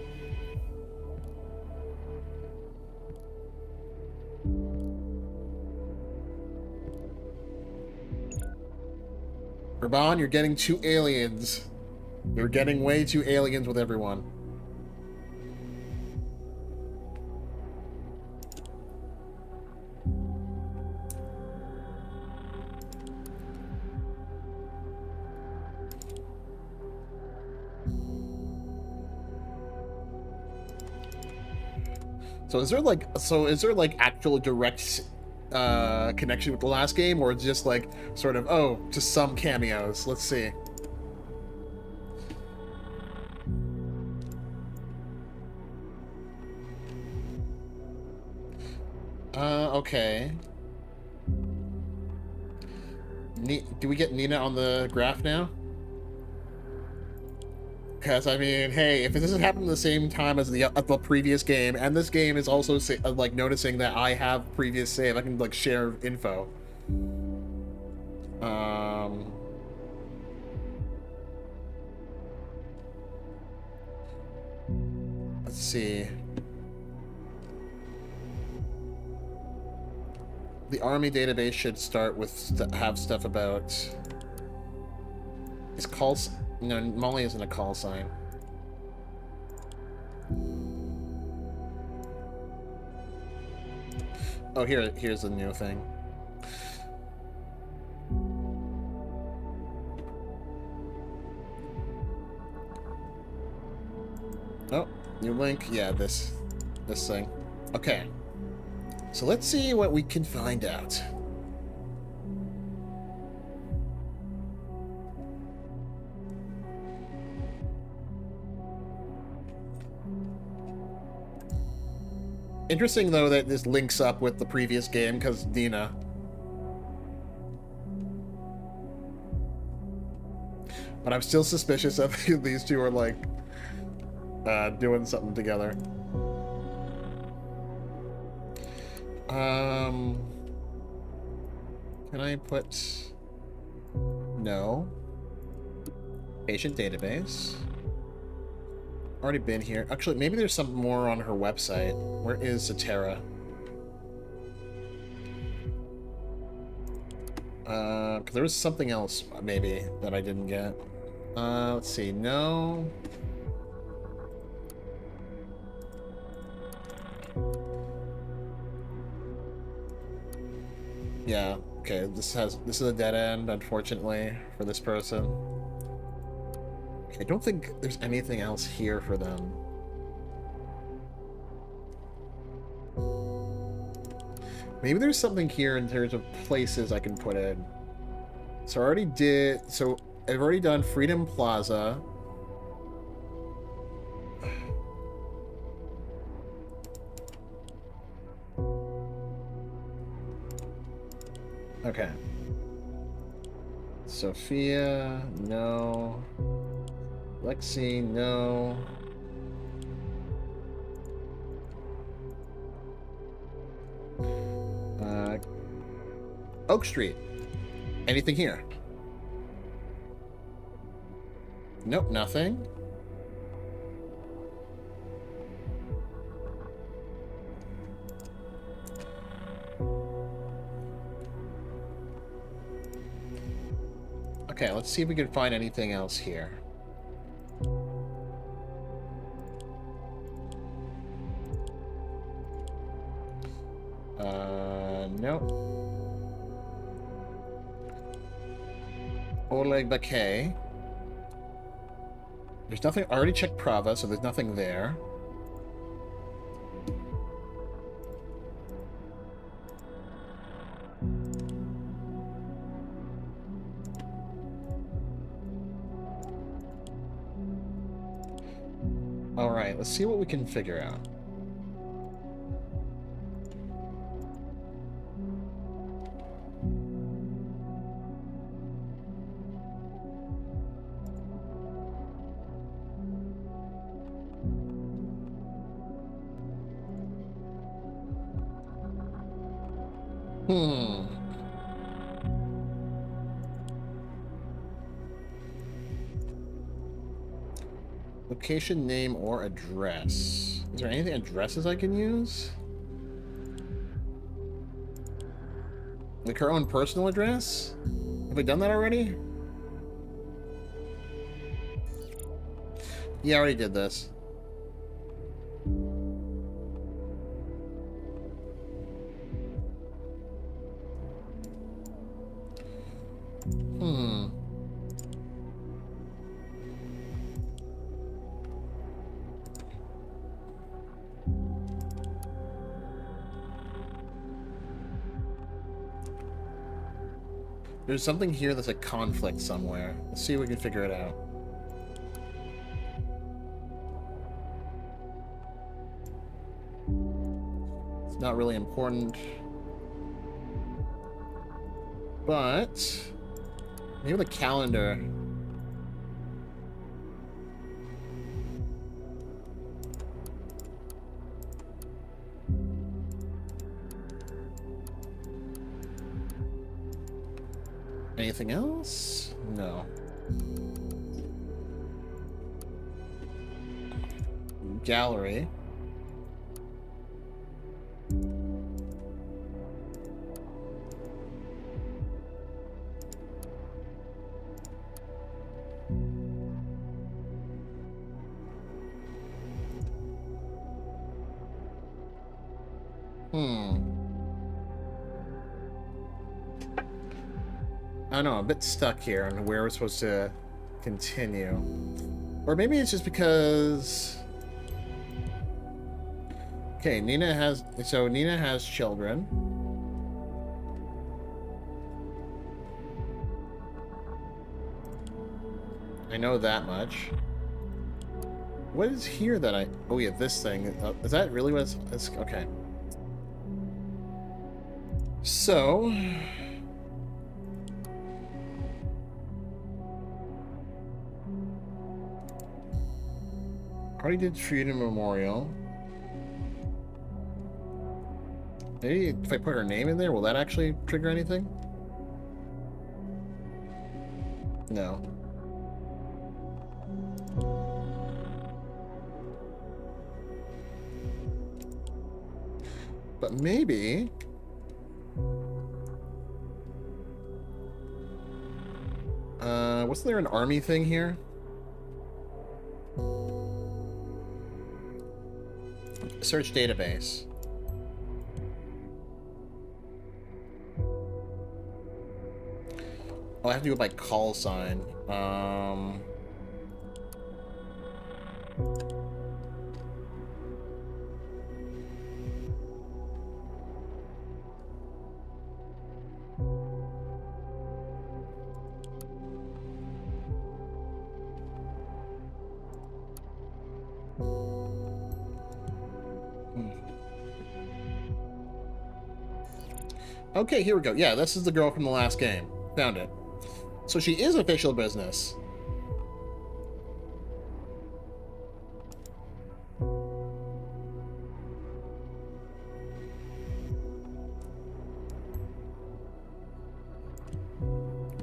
Urban, you're getting two aliens. You're getting way too aliens with everyone. So is there like actual direct connection with the last game, or just like sort of, oh, just some cameos? Let's see. Okay. Do we get Nina on the graph now? Because, I mean, hey, if this is happening at the same time as the previous game, and this game is also, like, noticing that I have previous save, I can, like, share info. Let's see. The army database should start with, have stuff about... Is calls... No, Molly isn't a call sign. Oh, here's the new thing. Oh, new link. Yeah, this thing. Okay. So let's see what we can find out. Interesting, though, that this links up with the previous game, because Nina. But I'm still suspicious of these two are, like, doing something together. Can I put... No. Patient database. Already been here. Actually, maybe there's some more on her website. Where is Satara? Cause there was something else, maybe, that I didn't get. Let's see. No. Yeah, okay, this is a dead end, unfortunately, for this person. Okay, I don't think there's anything else here for them. Maybe there's something here in terms of places I can put in. So I've already done Freedom Plaza. Okay. Sophia, no. Lexi, no. Oak Street. Anything here? Nope, nothing. Okay, let's see if we can find anything else here. Nope. Oleg Baquet. There's nothing. I already checked Prava, so there's nothing there. Alright, let's see what we can figure out. Location, name, or address. Is there anything addresses I can use? Like her own personal address? Have we done that already? Yeah, I already did this. There's something here that's a conflict somewhere. Let's see if we can figure it out. It's not really important. But maybe the calendar. Anything else? No. Gallery. I don't know, I'm a bit stuck here on where we're supposed to continue. Or maybe it's just because... Okay, Nina has children. I know that much. What is here that I... Oh yeah, this thing. Is that really what it's... Okay. So... Already did Freedom Memorial. Maybe if I put her name in there, will that actually trigger anything? No. But maybe... wasn't there an army thing here? Search database. Oh, I have to go by call sign. Okay, here we go. Yeah, this is the girl from the last game. Found it. So she is official business.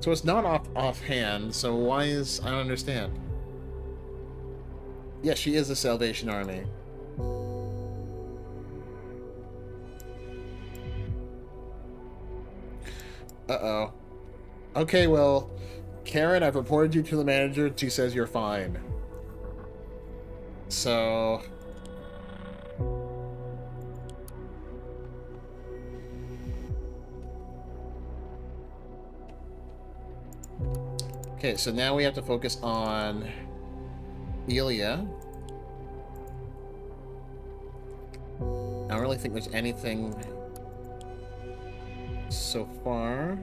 So it's not offhand, so why is... I don't understand. Yes, she is the Salvation Army. Uh-oh. Okay, well, Karen, I've reported you to the manager. She says you're fine. So... Okay, so now we have to focus on Ilya. I don't really think there's anything so far.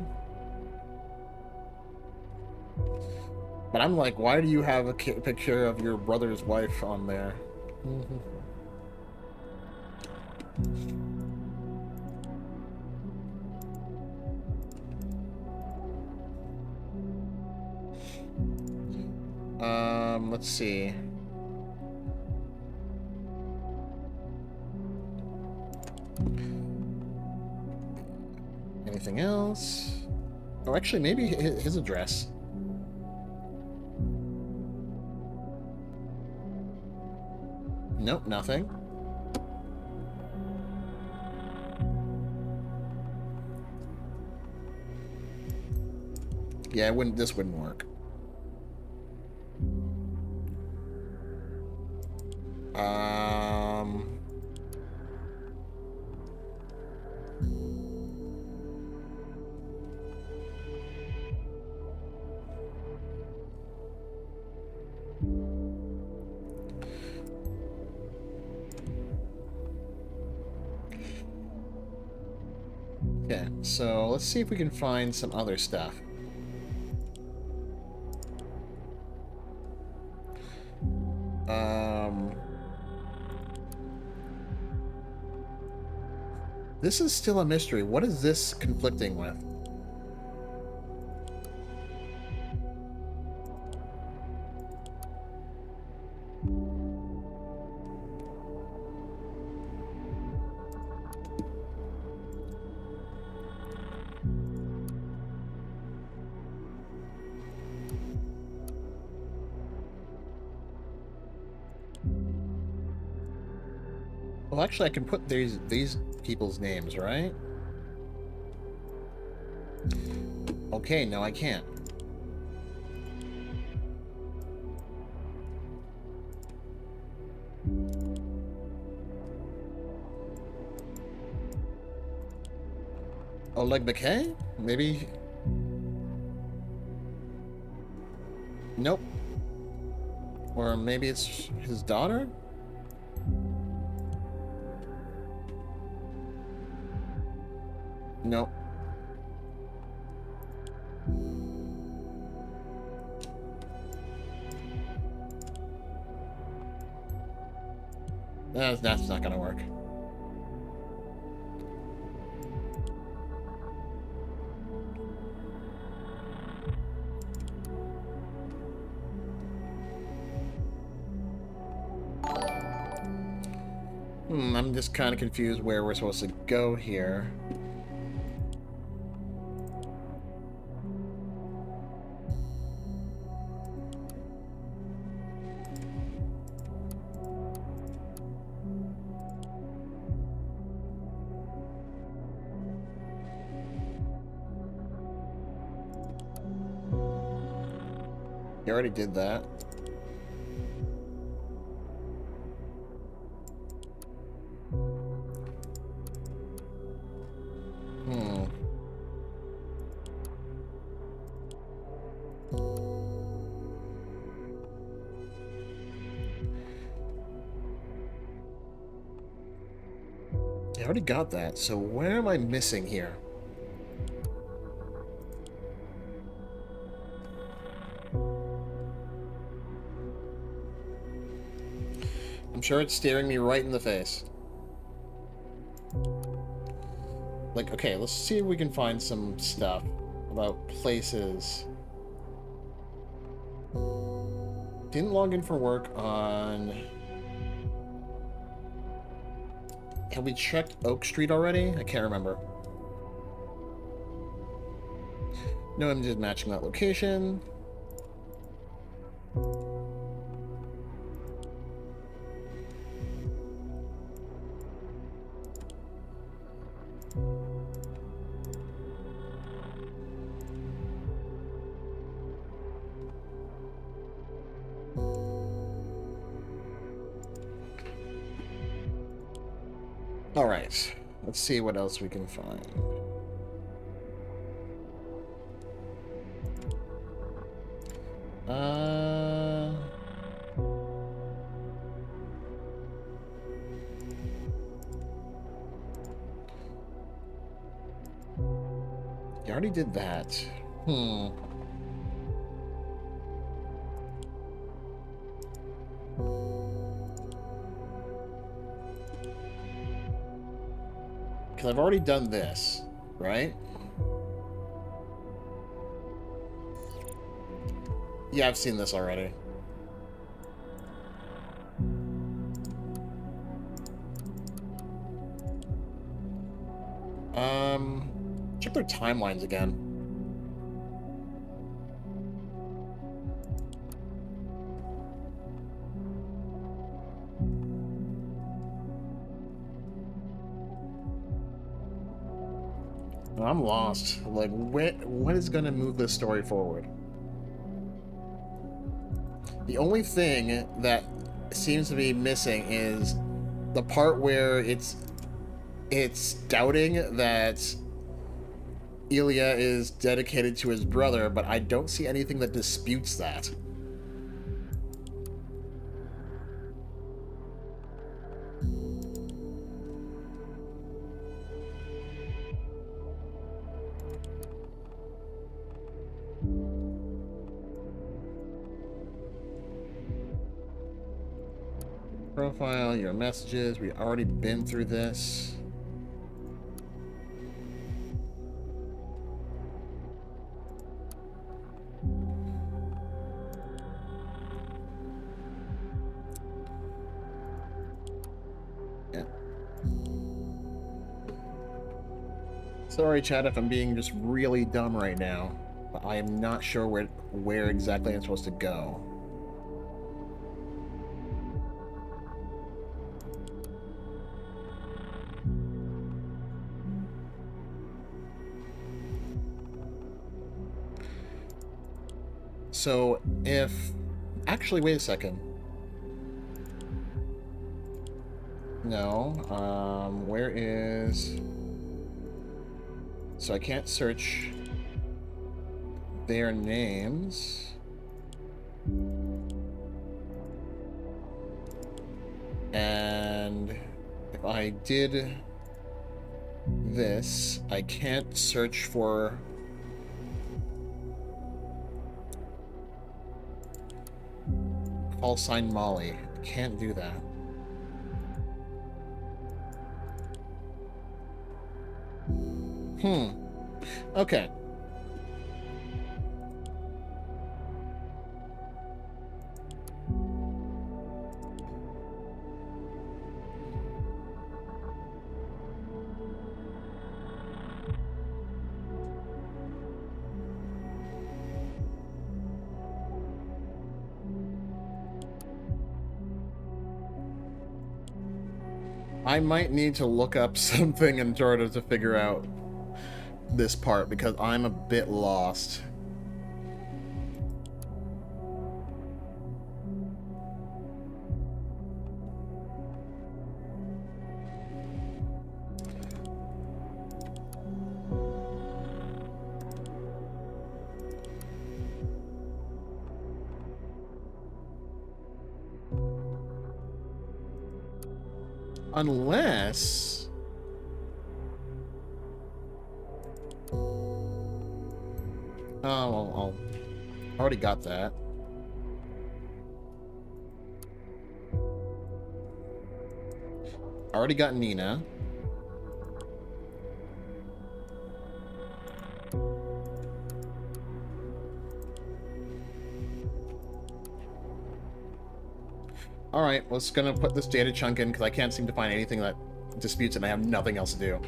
But I'm like, why do you have a picture of your brother's wife on there? Let's see. Anything else? Oh, actually, maybe his address. Nope, nothing. Yeah, this wouldn't work. Okay, so let's see if we can find some other stuff. This is still a mystery. What is this conflicting with? Well, actually, I can put these people's names, right? Okay, no, I can't. Oleg McKay? Maybe... Nope. Or maybe it's his daughter? Nope. That's not gonna work. I'm just kind of confused where we're supposed to go here. You already did that. already got that, so where am I missing here? I'm sure it's staring me right in the face. Like, okay, let's see if we can find some stuff about places. Didn't log in for work on... Have we checked Oak Street already? I can't remember. No images matching that location. Alright, let's see what else we can find. You already did that. Hmm. Because I've already done this, right? Yeah, I've seen this already. Check their timelines again. I'm lost. Like, what is going to move this story forward? The only thing that seems to be missing is the part where it's doubting that Ilya is dedicated to his brother, but I don't see anything that disputes that. Profile, your messages, we've already been through this. Yeah. Sorry, chat, if I'm being just really dumb right now, but I am not sure where exactly I'm supposed to go. So, if... Actually, wait a second. No, where is... So I can't search their names. And if I did this, I can't search for... Call sign Molly. Can't do that. Okay. I might need to look up something in order to figure out this part, because I'm a bit lost. Unless... I'll already got that. Already got Nina. Alright, let's gonna put this data chunk in because I can't seem to find anything that disputes it and I have nothing else to do.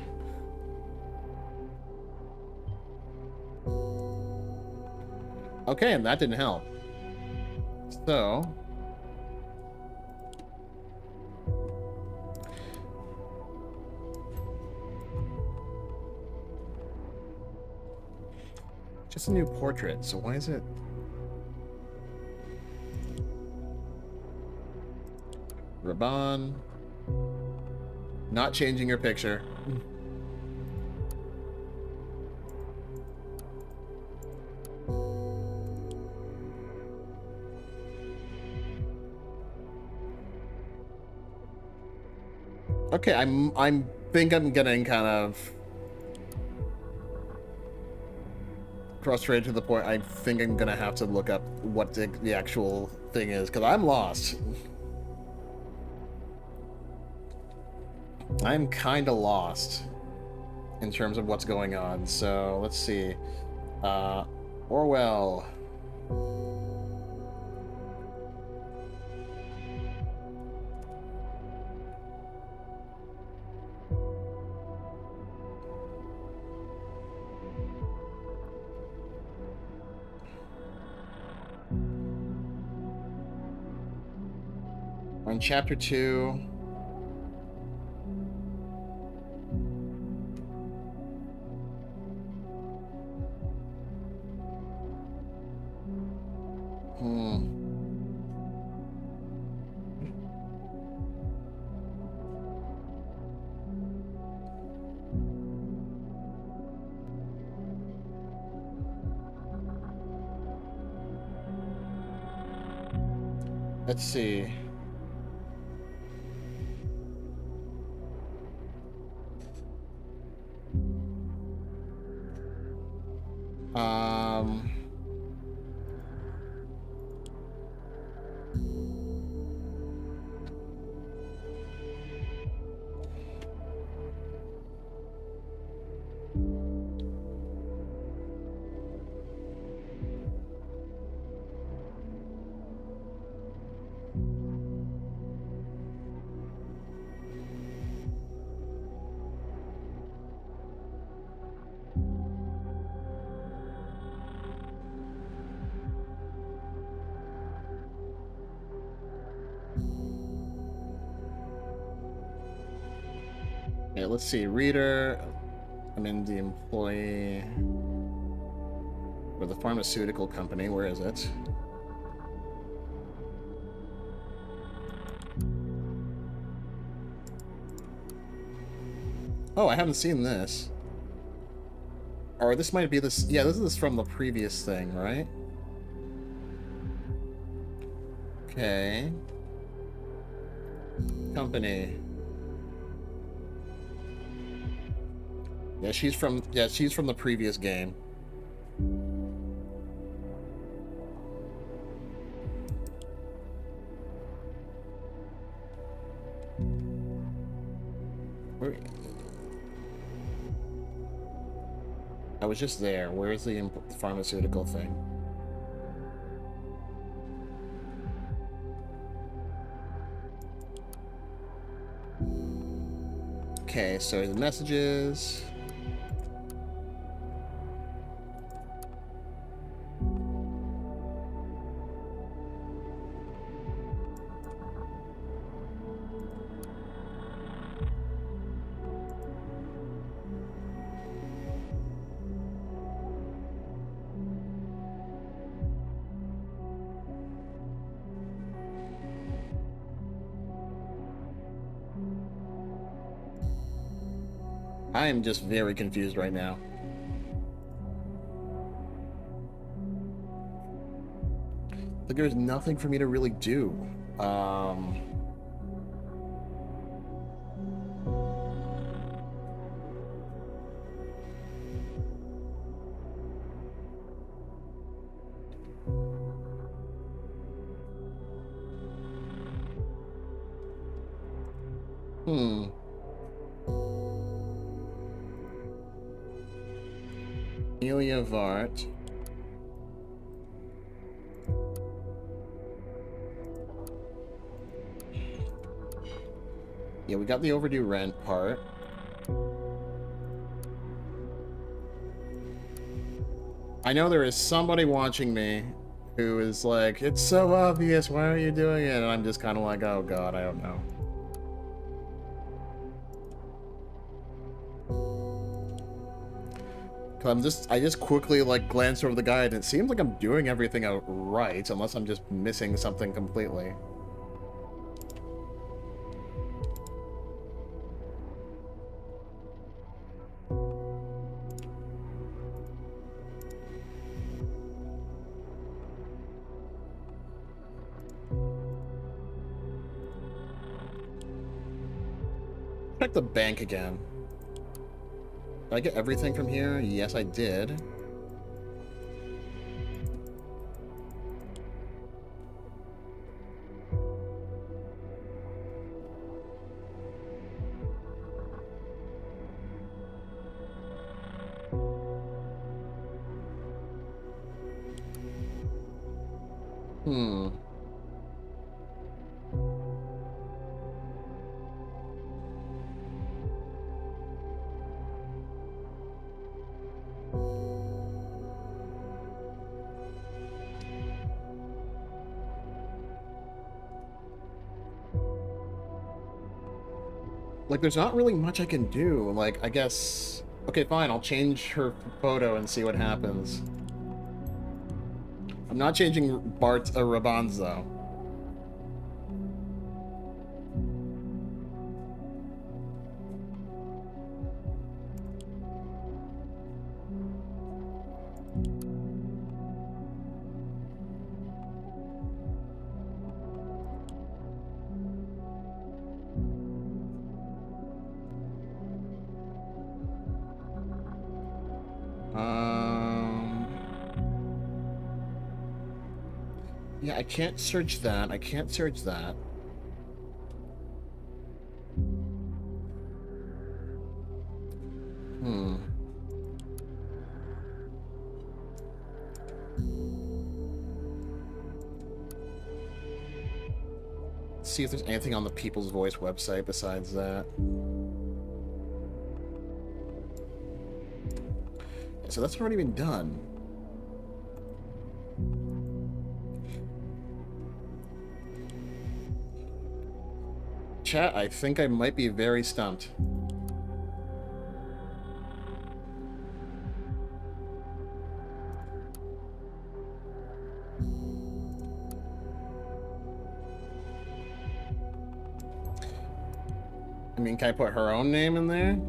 Okay, and that didn't help. So... just a new portrait, so why is it... Raban. Not changing your picture. Okay, I think I'm getting kind of frustrated to the point I think I'm gonna have to look up what the actual thing is, because I'm lost. I'm kind of lost in terms of what's going on. So let's see. Orwell. We're in chapter 2. Let's see. Okay, let's see. Reader. I'm in the employee for the pharmaceutical company. Where is it? Oh, I haven't seen this. Or this might be this. Yeah, this is from the previous thing, right? Okay. Company. Yeah, she's from the previous game. Where... I was just there. Where's the pharmaceutical thing? Okay, so the messages. I am just very confused right now. Like, there's nothing for me to really do. Hmm. Amelia Vart. Yeah, we got the overdue rent part. I know there is somebody watching me who is like, it's so obvious, why are you doing it? And I'm just kind of like, oh god, I don't know. I just quickly like glanced over the guide and it seems like I'm doing everything out right, unless I'm just missing something completely. Check the bank again. Did I get everything from here? Yes, I did. Hmm. Like, there's not really much I can do. Like, I guess... Okay, fine, I'll change her photo and see what happens. I'm not changing Raban's, though. Yeah, I can't search that. I can't search that. Hmm. Let's see if there's anything on the People's Voice website besides that. So that's already been done. Chat, I think I might be very stumped. I mean, can I put her own name in there?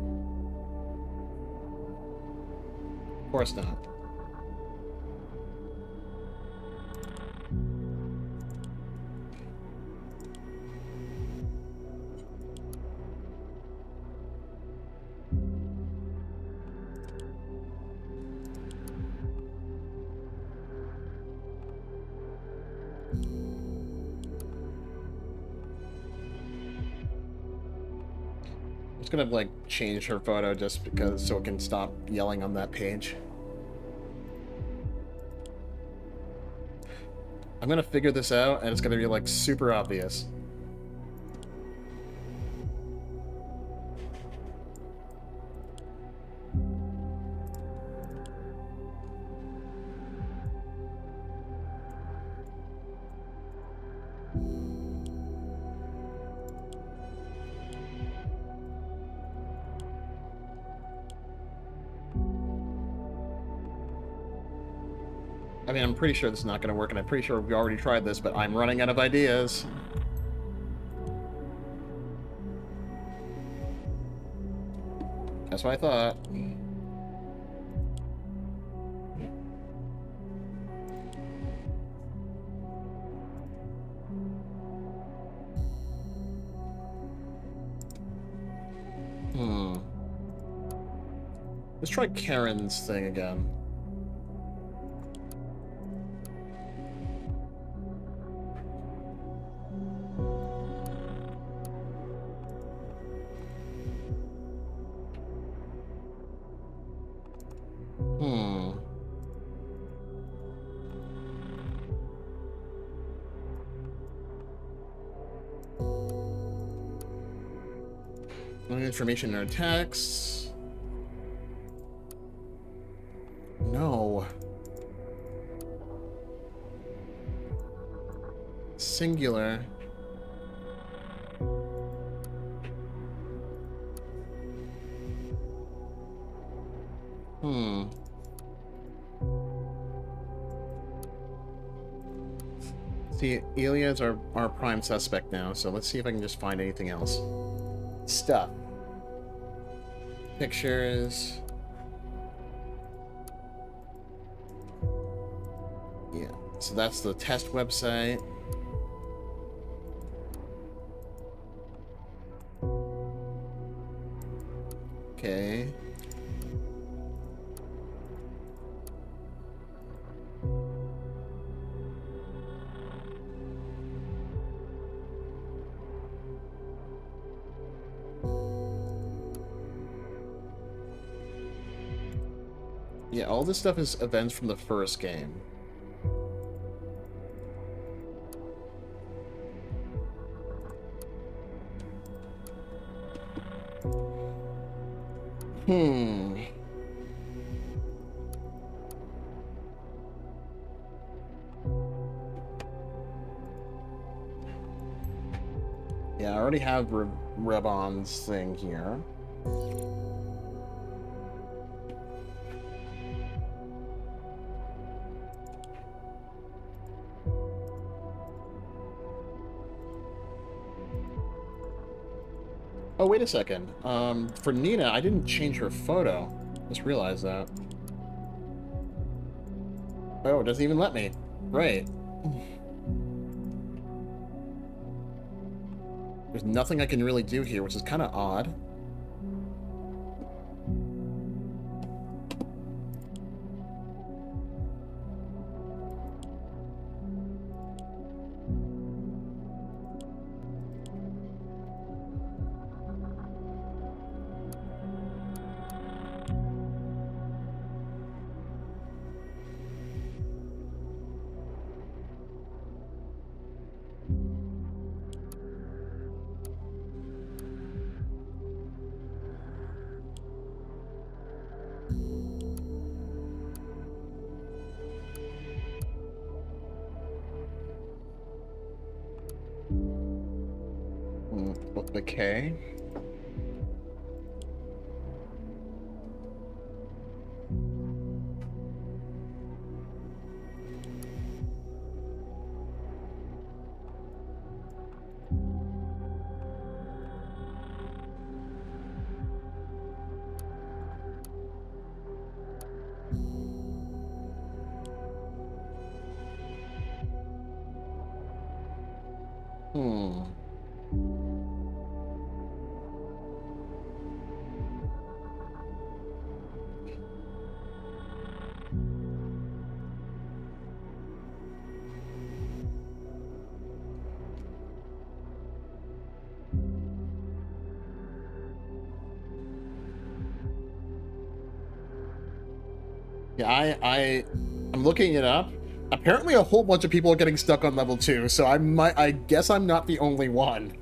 Of course not. I'm just gonna, like, change her photo just because so it can stop yelling on that page. I'm gonna figure this out, and it's gonna be, like, super obvious. I mean, I'm pretty sure this is not going to work, and I'm pretty sure we already tried this, but I'm running out of ideas. That's what I thought. Let's try Karen's thing again. Information in our texts. No. Singular. See, Elia is our prime suspect now, so let's see if I can just find anything else. Stuff. Pictures. Yeah, so that's the test website. Okay. Yeah, all this stuff is events from the first game. Yeah, I already have Rebon's thing here. Oh, wait a second. For Nina, I didn't change her photo. Just realized that. Oh, it doesn't even let me. Right. There's nothing I can really do here, which is kind of odd. Okay. Yeah, I'm looking it up. Apparently a whole bunch of people are getting stuck on level 2, so I guess I'm not the only one.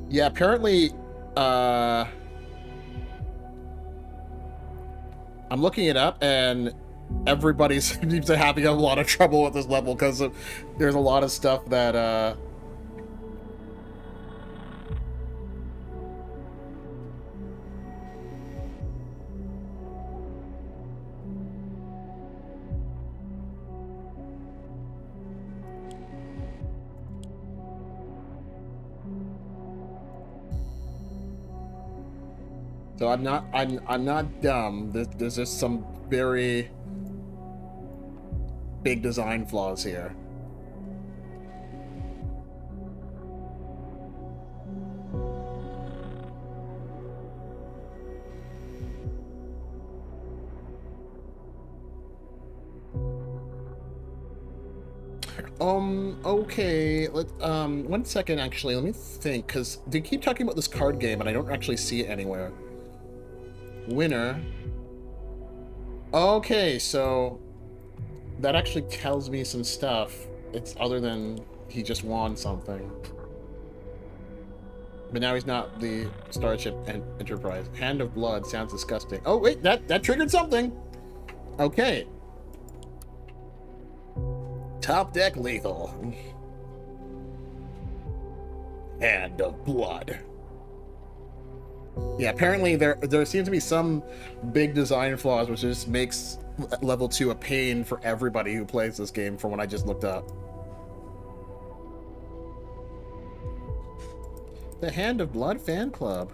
Yeah, apparently, I'm looking it up, and everybody seems to having a lot of trouble with this level because there's a lot of stuff that, So I'm not dumb. There's just some very big design flaws here. Okay. One second, actually. Let me think, because they keep talking about this card game, and I don't actually see it anywhere. Winner. Okay, so that actually tells me some stuff. It's other than he just won something. But now he's not the Starship Enterprise. Hand of Blood sounds disgusting. Oh, wait, that triggered something. Okay. Top deck lethal. Hand of Blood. Yeah, apparently there seems to be some big design flaws, which just makes level 2 a pain for everybody who plays this game from what I just looked up. The Hand of Blood fan club.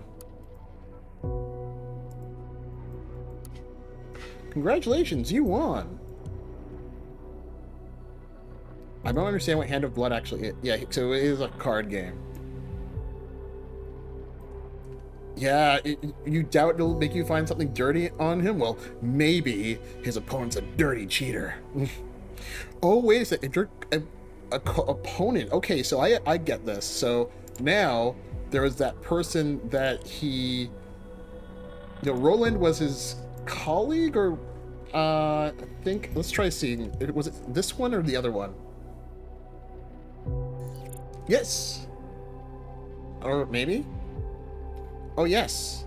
Congratulations, you won. I don't understand what Hand of Blood actually is. Yeah, so it is a card game. Yeah, you doubt it'll make you find something dirty on him? Well, maybe his opponent's a dirty cheater. Oh, wait a second. Opponent. Okay, so I get this. So now there was that person that he... Roland was his colleague, or... I think... Let's try seeing... Was it this one or the other one? Yes! Or maybe? Oh, yes.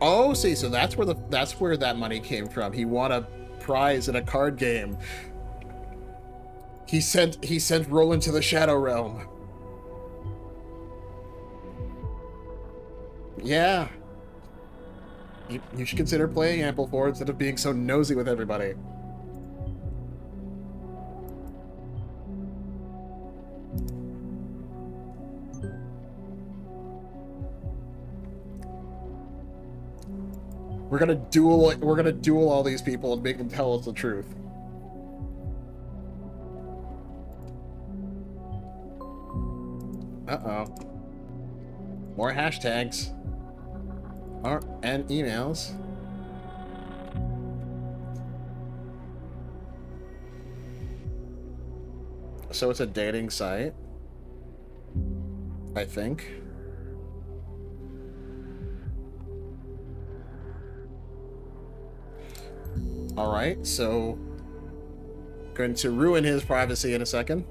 Oh, see, so that's where that money came from. He won a prize in a card game. He sent Roland to the Shadow Realm. Yeah. You should consider playing Ample 4 instead of being so nosy with everybody. We're gonna duel all these people and make them tell us the truth. Uh-oh. More hashtags. And emails. So it's a dating site, I think. Alright, so going to ruin his privacy in a second.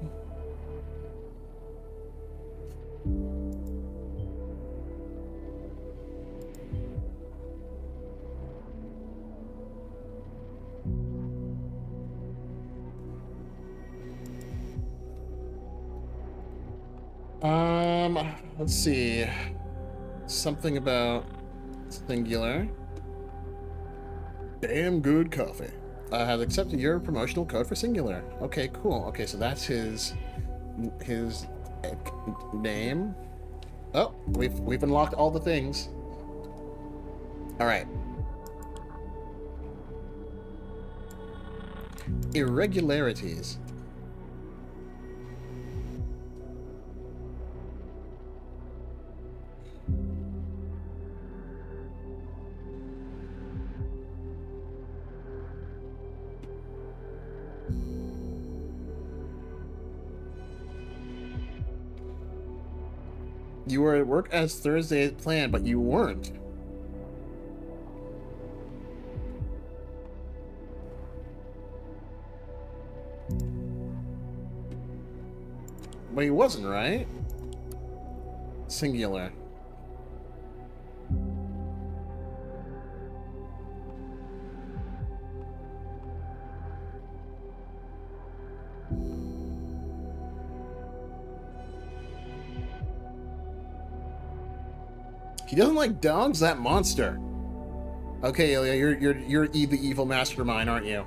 Let's see. Something about singular. Damn good coffee. Has accepted your promotional code for singular. Okay, cool. Okay, so that's his name. Oh, we've unlocked all the things. All right. Irregularities. You were at work as Thursday as planned, but you weren't. But he wasn't, right? Singular. He doesn't like dogs, that monster. Okay, Ilya, you're the evil mastermind, aren't you?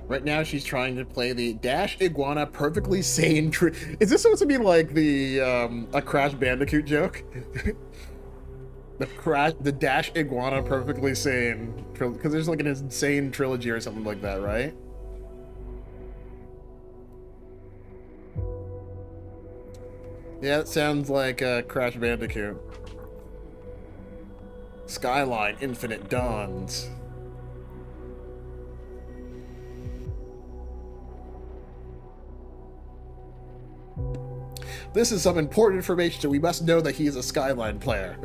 Right now, she's trying to play the Dash Iguana perfectly sane. Is this supposed to be like the a Crash Bandicoot joke? The Dash Iguana perfectly sane, because there's like an insane trilogy or something like that, right? Yeah, it sounds like Crash Bandicoot. Skyline Infinite Dawns. This is some important information, so we must know that he is a Skyline player.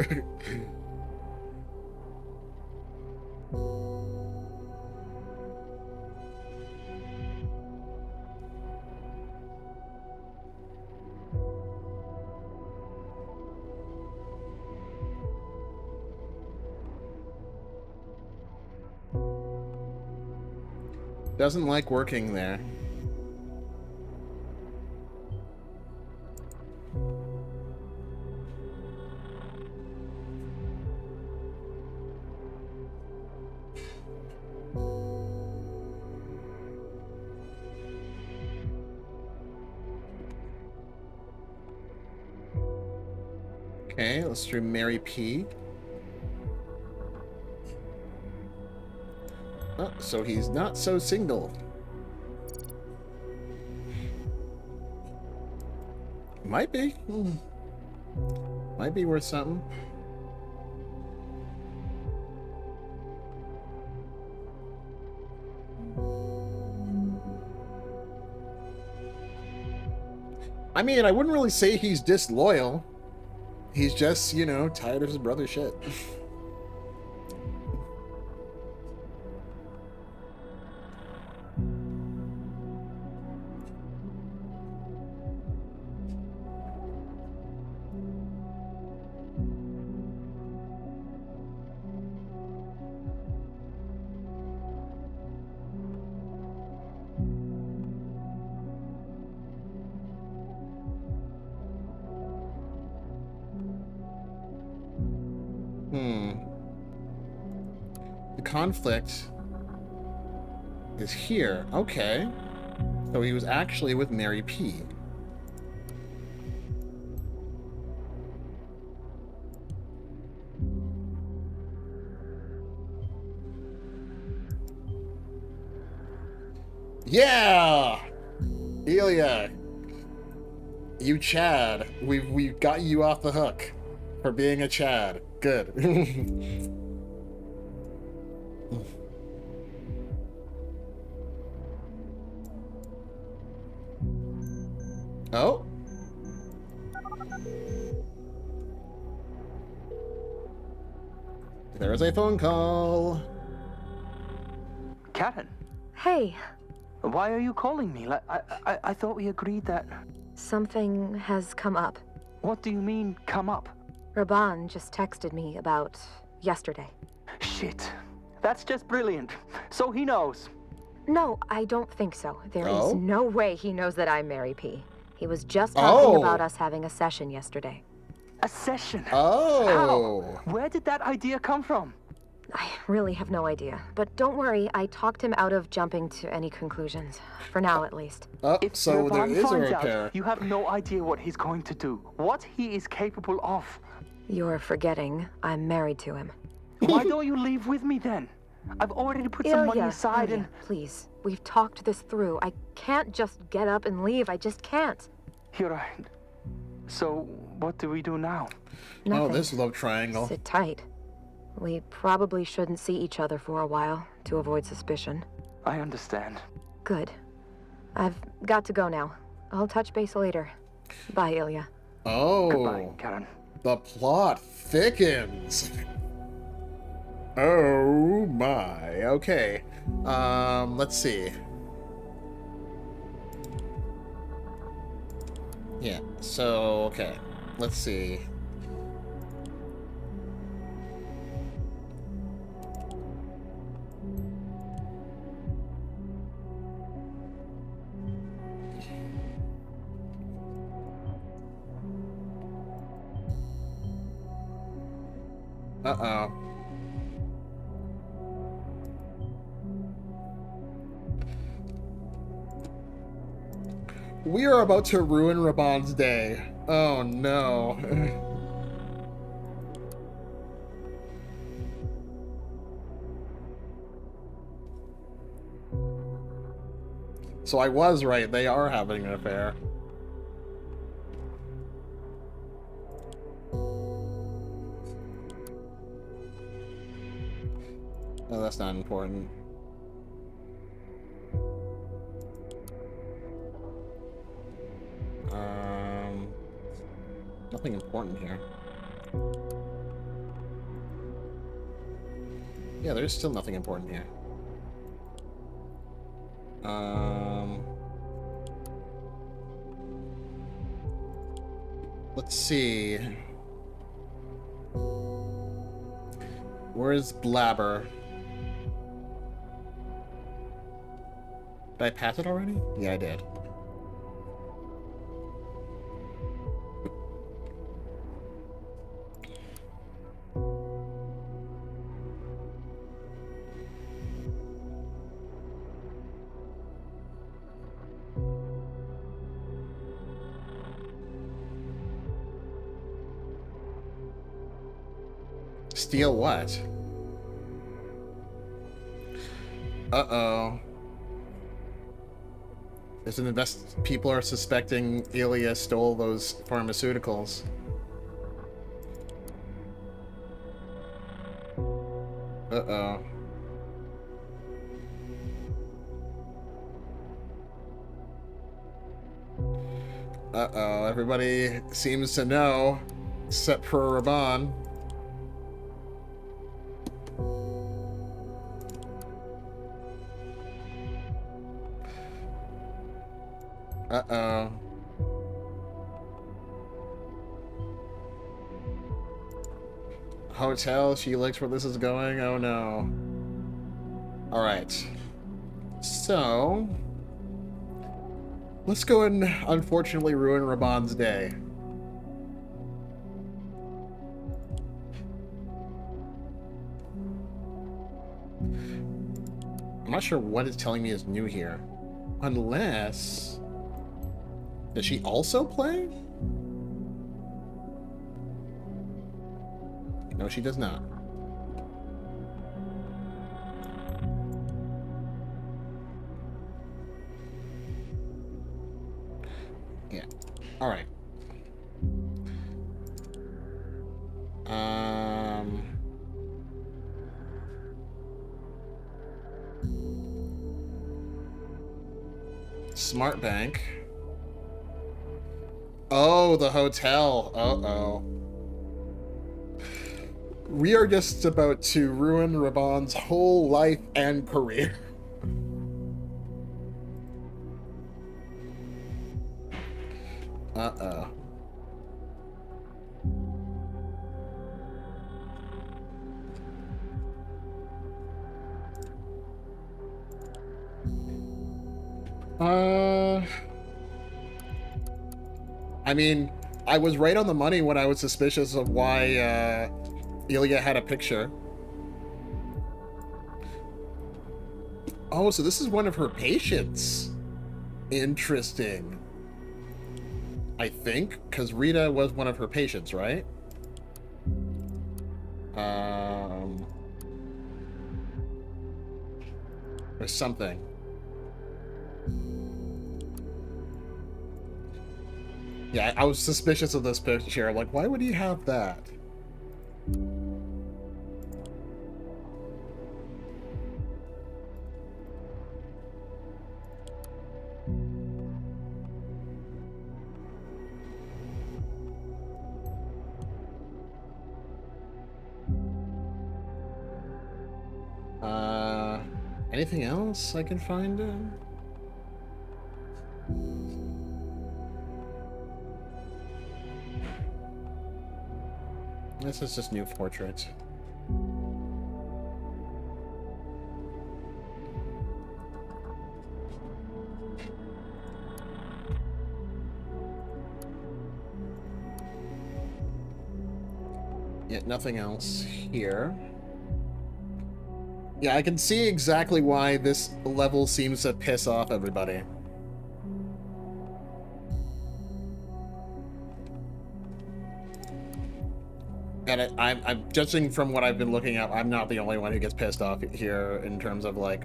Doesn't like working there. Okay, let's do Mary P. Oh, so he's not so single. Might be. Might be worth something. I mean, I wouldn't really say he's disloyal. He's just, you know, tired of his brother's shit. The conflict is here. Okay. So he was actually with Mary P. Yeah! Ilya! You Chad. We've got you off the hook for being a Chad. Good. Oh? There's a phone call. Karen, Hey, why are you calling me? Like, I thought we agreed that... something has come up. What do you mean, come up? Raban just texted me about yesterday. Shit. That's just brilliant. So he knows. No, I don't think so. There is Oh? no way he knows that I'm Mary P. He was just talking Oh. about us having a session yesterday. A session. Oh. How? Where did that idea come from? I really have no idea. But don't worry, I talked him out of jumping to any conclusions. For now, at least. Oh, If so there Raban is a finds repair. out, you have no idea what he's going to do. What he is capable of. You're forgetting I'm married to him. Why don't you leave with me then? I've already put some money aside and... Please. We've talked this through. I can't just get up and leave. I just can't. You're right. So, what do we do now? Nothing. Oh, this love triangle. Sit tight. We probably shouldn't see each other for a while to avoid suspicion. I understand. Good. I've got to go now. I'll touch base later. Bye, Ilya. Oh. Goodbye, Karen. The plot thickens. Oh my. Okay. Let's see. Yeah, so, okay. Let's see. Uh-oh. We are about to ruin Raban's day. Oh no. So I was right, they are having an affair. Oh, that's not important. Nothing important here. Yeah, there's still nothing important here. Let's see. Where's Blabber? Did I pass it already? Yeah, I did. Steal what? Uh-oh. There's an people are suspecting Ilya stole those pharmaceuticals. Uh-oh. Uh-oh, everybody seems to know, except for Raban. Uh-oh. Hotel, she likes where this is going? Oh no. Alright. So... let's go and unfortunately ruin Raban's day. I'm not sure what it's telling me is new here. Unless... does she also play? No, she does not. Yeah. All right. Smart Bank. Oh, the hotel. Uh-oh. We are just about to ruin Raban's whole life and career. Uh-oh. I mean, I was right on the money when I was suspicious of why, Ilya had a picture. Oh, so this is one of her patients. Interesting. I think, because Rita was one of her patients, right? Or something. Yeah, I was suspicious of this picture. Like, why would he have that? Anything else I can find? This is just new portrait. Yeah, nothing else here. Yeah, I can see exactly why this level seems to piss off everybody. And I'm judging from what I've been looking at, I'm not the only one who gets pissed off here in terms of, like,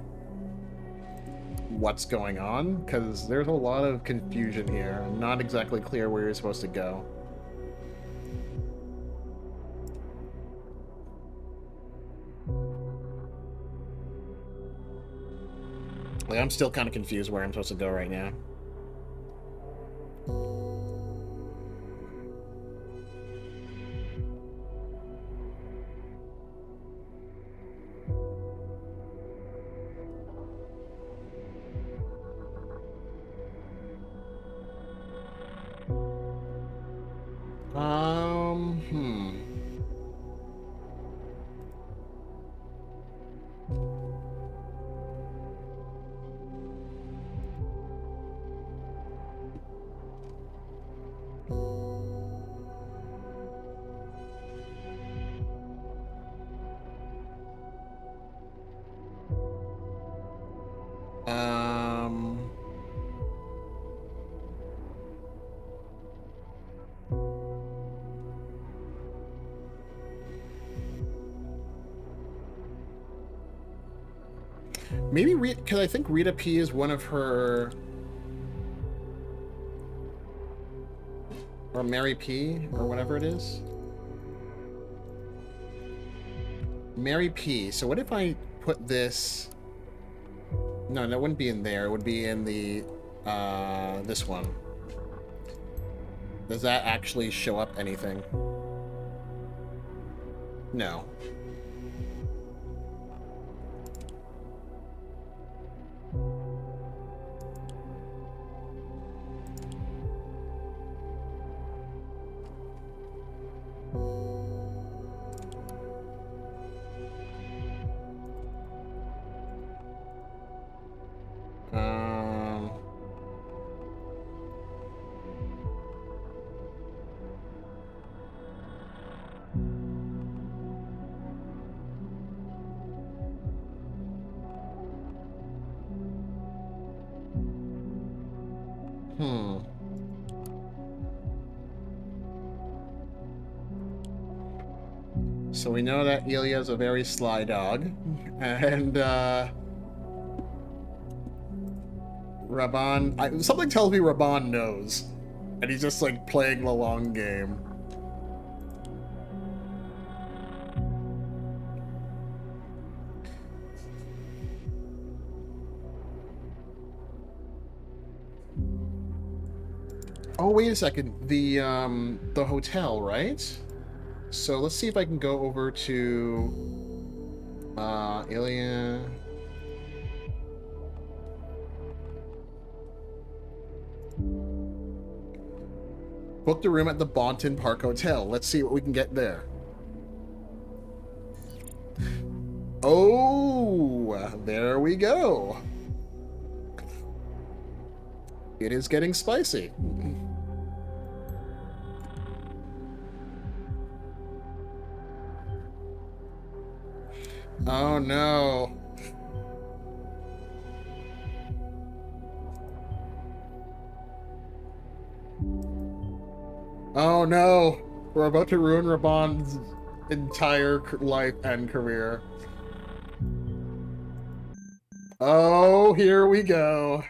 what's going on, because there's a lot of confusion here. I'm not exactly clear where you're supposed to go. Like, I'm still kind of confused where I'm supposed to go right now. Hmm. Maybe because I think Rita P is one of her, or Mary P, or whatever it is. Mary P. So what if I put this? No, that wouldn't be in there. It would be in the this one. Does that actually show up anything? No. So we know that Ilya's a very sly dog, and Raban. Something tells me Raban knows, and he's just like playing the long game. Oh, wait a second. The hotel, right? So let's see if I can go over to Ilya. Booked a room at the Bonton Park Hotel. Let's see what we can get there. Oh, there we go. It is getting spicy. Oh no. Oh no. We're about to ruin Raban's entire life and career. Oh, here we go.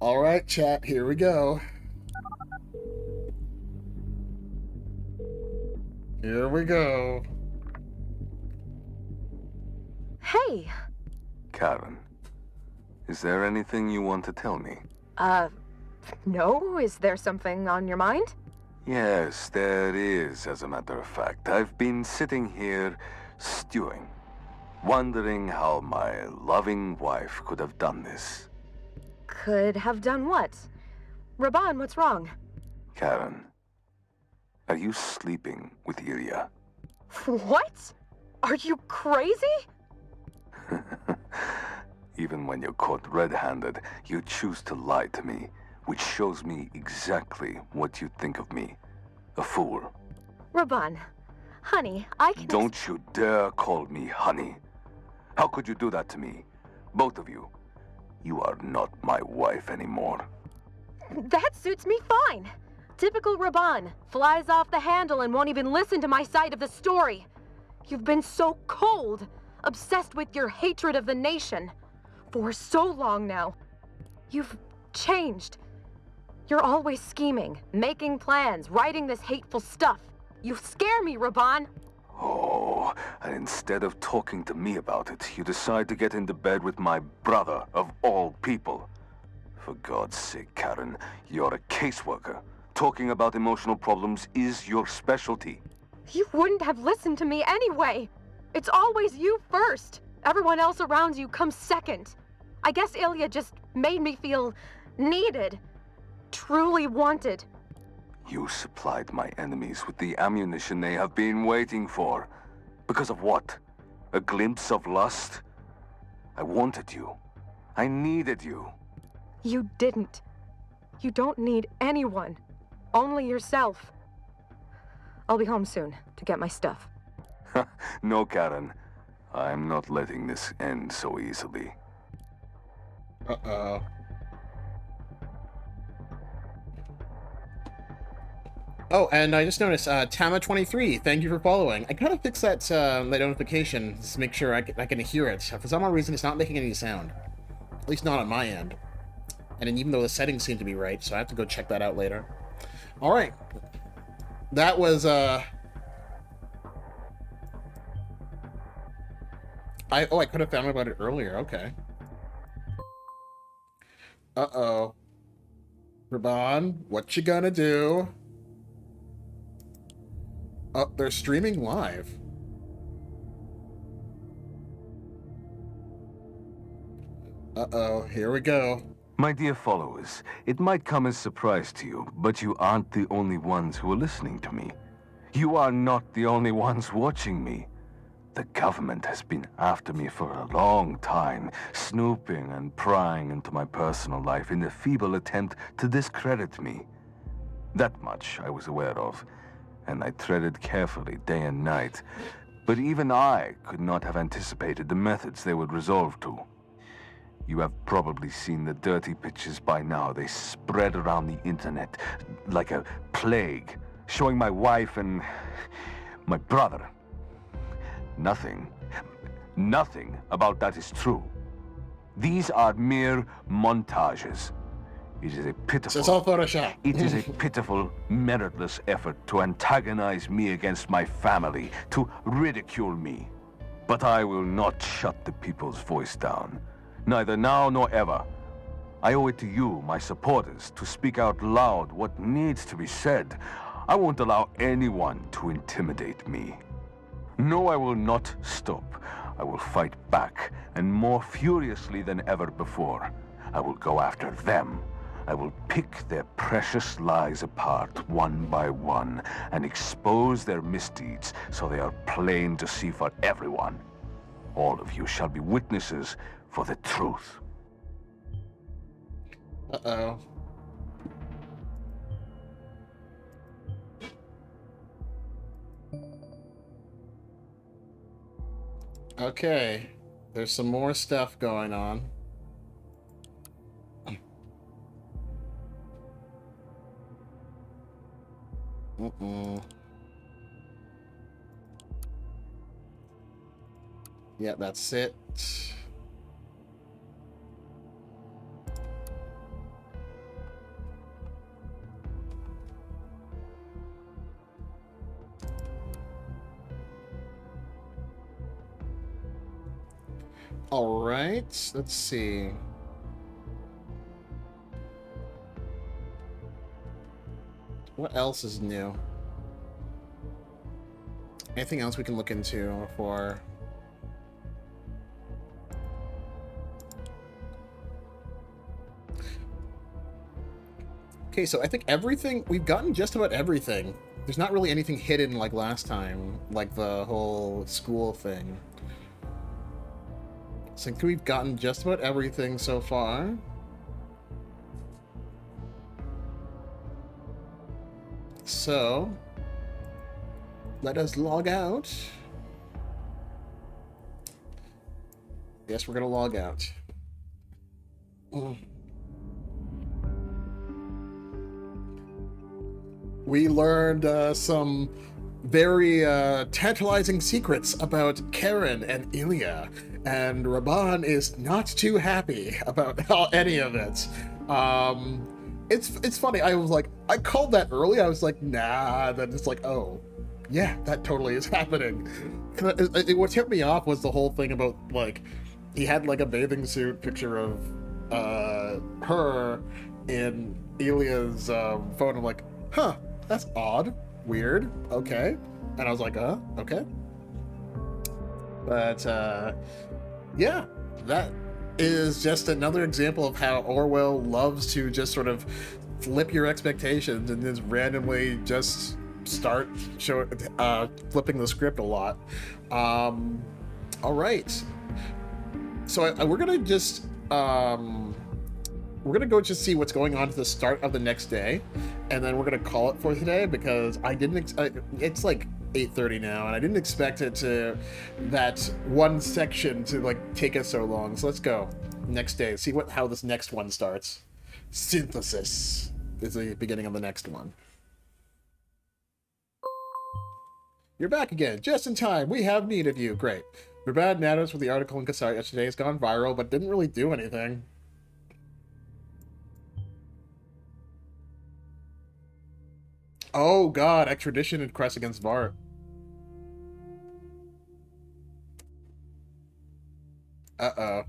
All right, chat, here we go. Here we go. Hey! Karen, is there anything you want to tell me? No? Is there something on your mind? Yes, there is, as a matter of fact. I've been sitting here, stewing, wondering how my loving wife could have done this. Could have done what? Raban, what's wrong? Karen, are you sleeping with Ilya? What? Are you crazy? Even when you're caught red-handed, you choose to lie to me, which shows me exactly what you think of me. A fool. Raban, honey, I can... Don't you dare call me honey. How could you do that to me? Both of you. You are not my wife anymore. That suits me fine. Typical Raban. Flies off the handle and won't even listen to my side of the story. You've been so cold, obsessed with your hatred of the nation. For so long now. You've changed. You're always scheming, making plans, writing this hateful stuff. You scare me, Raban. Oh, and instead of talking to me about it, you decide to get into bed with my brother, of all people. For God's sake, Karen, you're a caseworker. Talking about emotional problems is your specialty. You wouldn't have listened to me anyway. It's always you first. Everyone else around you comes second. I guess Ilya just made me feel needed. Truly wanted. You supplied my enemies with the ammunition they have been waiting for. Because of what? A glimpse of lust? I wanted you. I needed you. You didn't. You don't need anyone. Only yourself. I'll be home soon to get my stuff. No, Karen. I'm not letting this end so easily. Uh-oh. Oh, and I just noticed, Tama23, thank you for following. I gotta fix that, that notification to make sure I can hear it. For some odd reason, it's not making any sound. At least not on my end. And even though the settings seem to be right, so I have to go check that out later. Alright. That was, I could have found out about it earlier, okay. Uh-oh. Raban, what you gonna do? Oh, they're streaming live. Uh-oh, here we go. My dear followers, it might come as a surprise to you, but you aren't the only ones who are listening to me. You are not the only ones watching me. The government has been after me for a long time, snooping and prying into my personal life in a feeble attempt to discredit me. That much I was aware of, and I treaded carefully day and night. But even I could not have anticipated the methods they would resolve to. You have probably seen the dirty pictures by now. They spread around the internet like a plague, showing my wife and my brother. Nothing about that is true. These are mere montages. It is a pitiful... So it's all Photoshop. It is a pitiful, meritless effort to antagonize me against my family, to ridicule me. But I will not shut the people's voice down. Neither now nor ever. I owe it to you, my supporters, to speak out loud what needs to be said. I won't allow anyone to intimidate me. No, I will not stop. I will fight back, and more furiously than ever before. I will go after them. I will pick their precious lies apart one by one and expose their misdeeds so they are plain to see for everyone. All of you shall be witnesses for the truth. Uh-oh. Okay. There's some more stuff going on. Yeah, that's it. All right, let's see. What else is new? Anything else we can look into for... Okay, so I think everything... We've gotten just about everything. There's not really anything hidden like last time, like the whole school thing. So I think we've gotten just about everything so far. So, let us log out. Yes, we're gonna log out. we learned some very tantalizing secrets about Karen and Ilya, and Raban is not too happy about any of it. It's funny. I called that early. I was like, nah. Then it's like, oh, yeah, that totally is happening. What tipped me off was the whole thing about, like, he had like a bathing suit picture of her in Ilya's phone. I'm like, huh, that's odd, weird, okay. And I was like, okay. But yeah, that is just another example of how Orwell loves to just sort of flip your expectations and just randomly just start flipping the script a lot. All right, so we're gonna just we're gonna go just see what's going on to the start of the next day, and then we're gonna call it for today, because I didn't it's like 8:30 now, and I didn't expect that one section to like take us so long. So let's go next day, see how this next one starts. Synthesis is the beginning of the next one. You're back again, just in time. We have need of you. Great. Your bad natters with the article in Cassart yesterday has gone viral, but didn't really do anything. Oh god, extradition request against Vart. Uh-oh.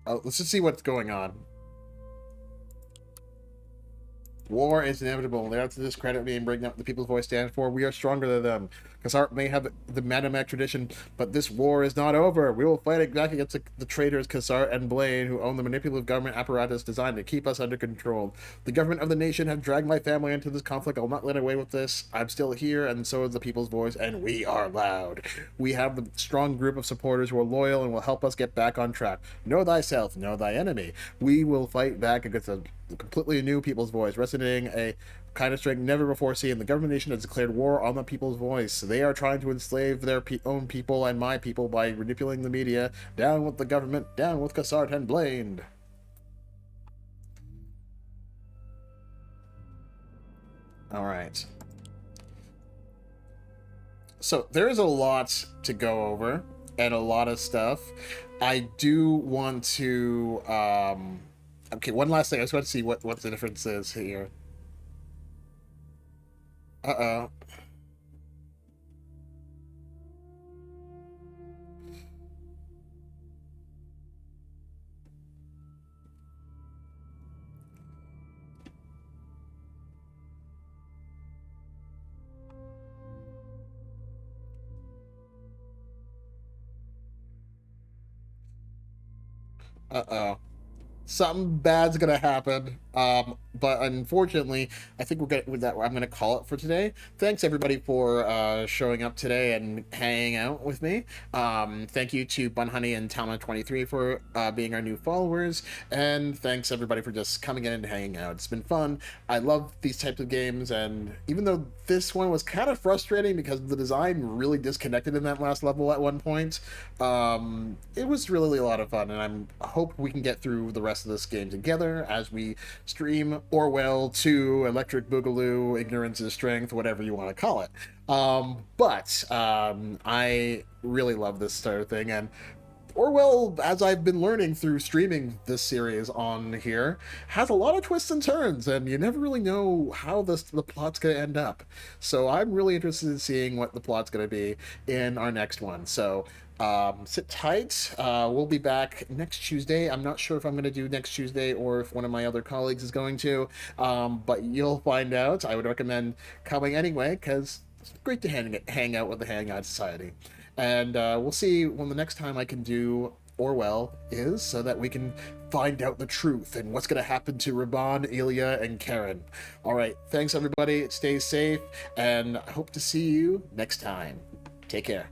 Oh, let's just see what's going on. War is inevitable. They have to discredit me and bring up the people's voice stands for. We are stronger than them. Cassart may have the Madamac tradition, but this war is not over. We will fight back against the traitors Cassart and Blaine, who own the manipulative government apparatus designed to keep us under control. The government of the nation have dragged my family into this conflict. I'll not let away with this. I'm still here, and so is the people's voice, and we are loud. We have the strong group of supporters who are loyal and will help us get back on track. Know thyself, know thy enemy. We will fight back against a completely new people's voice, resonating a kind of strength never before seen. The government nation has declared war on the people's voice. They are trying to enslave their own people and my people by manipulating the media. Down with the government, down with Cassart and Blaine. All right. So there is a lot to go over and a lot of stuff. I do want to okay, one last thing. I just want to see what the difference is here. Uh-oh. Uh-oh. Something bad's gonna happen. But unfortunately, I think I'm gonna call it for today. Thanks everybody for showing up today and hanging out with me. Thank you to Bunhoney and Talma23 for being our new followers, and thanks everybody for just coming in and hanging out. It's been fun. I love these types of games, and even though this one was kind of frustrating because the design really disconnected in that last level at one point, it was really a lot of fun, and I hope we can get through the rest of this game together as we stream Orwell 2, Electric Boogaloo, Ignorance is Strength, whatever you want to call it. I really love this sort of thing, and Orwell, as I've been learning through streaming this series on here, has a lot of twists and turns, and you never really know how the plot's going to end up. So I'm really interested in seeing what the plot's going to be in our next one. So sit tight. We'll be back next Tuesday. I'm not sure if I'm going to do next Tuesday or if one of my other colleagues is going to, but you'll find out. I would recommend coming anyway, because it's great to hang out with the Hangout Society. And we'll see when the next time I can do Orwell is, so that we can find out the truth and what's going to happen to Raban, Ilya, and Karen. All right, thanks everybody. Stay safe, and I hope to see you next time. Take care.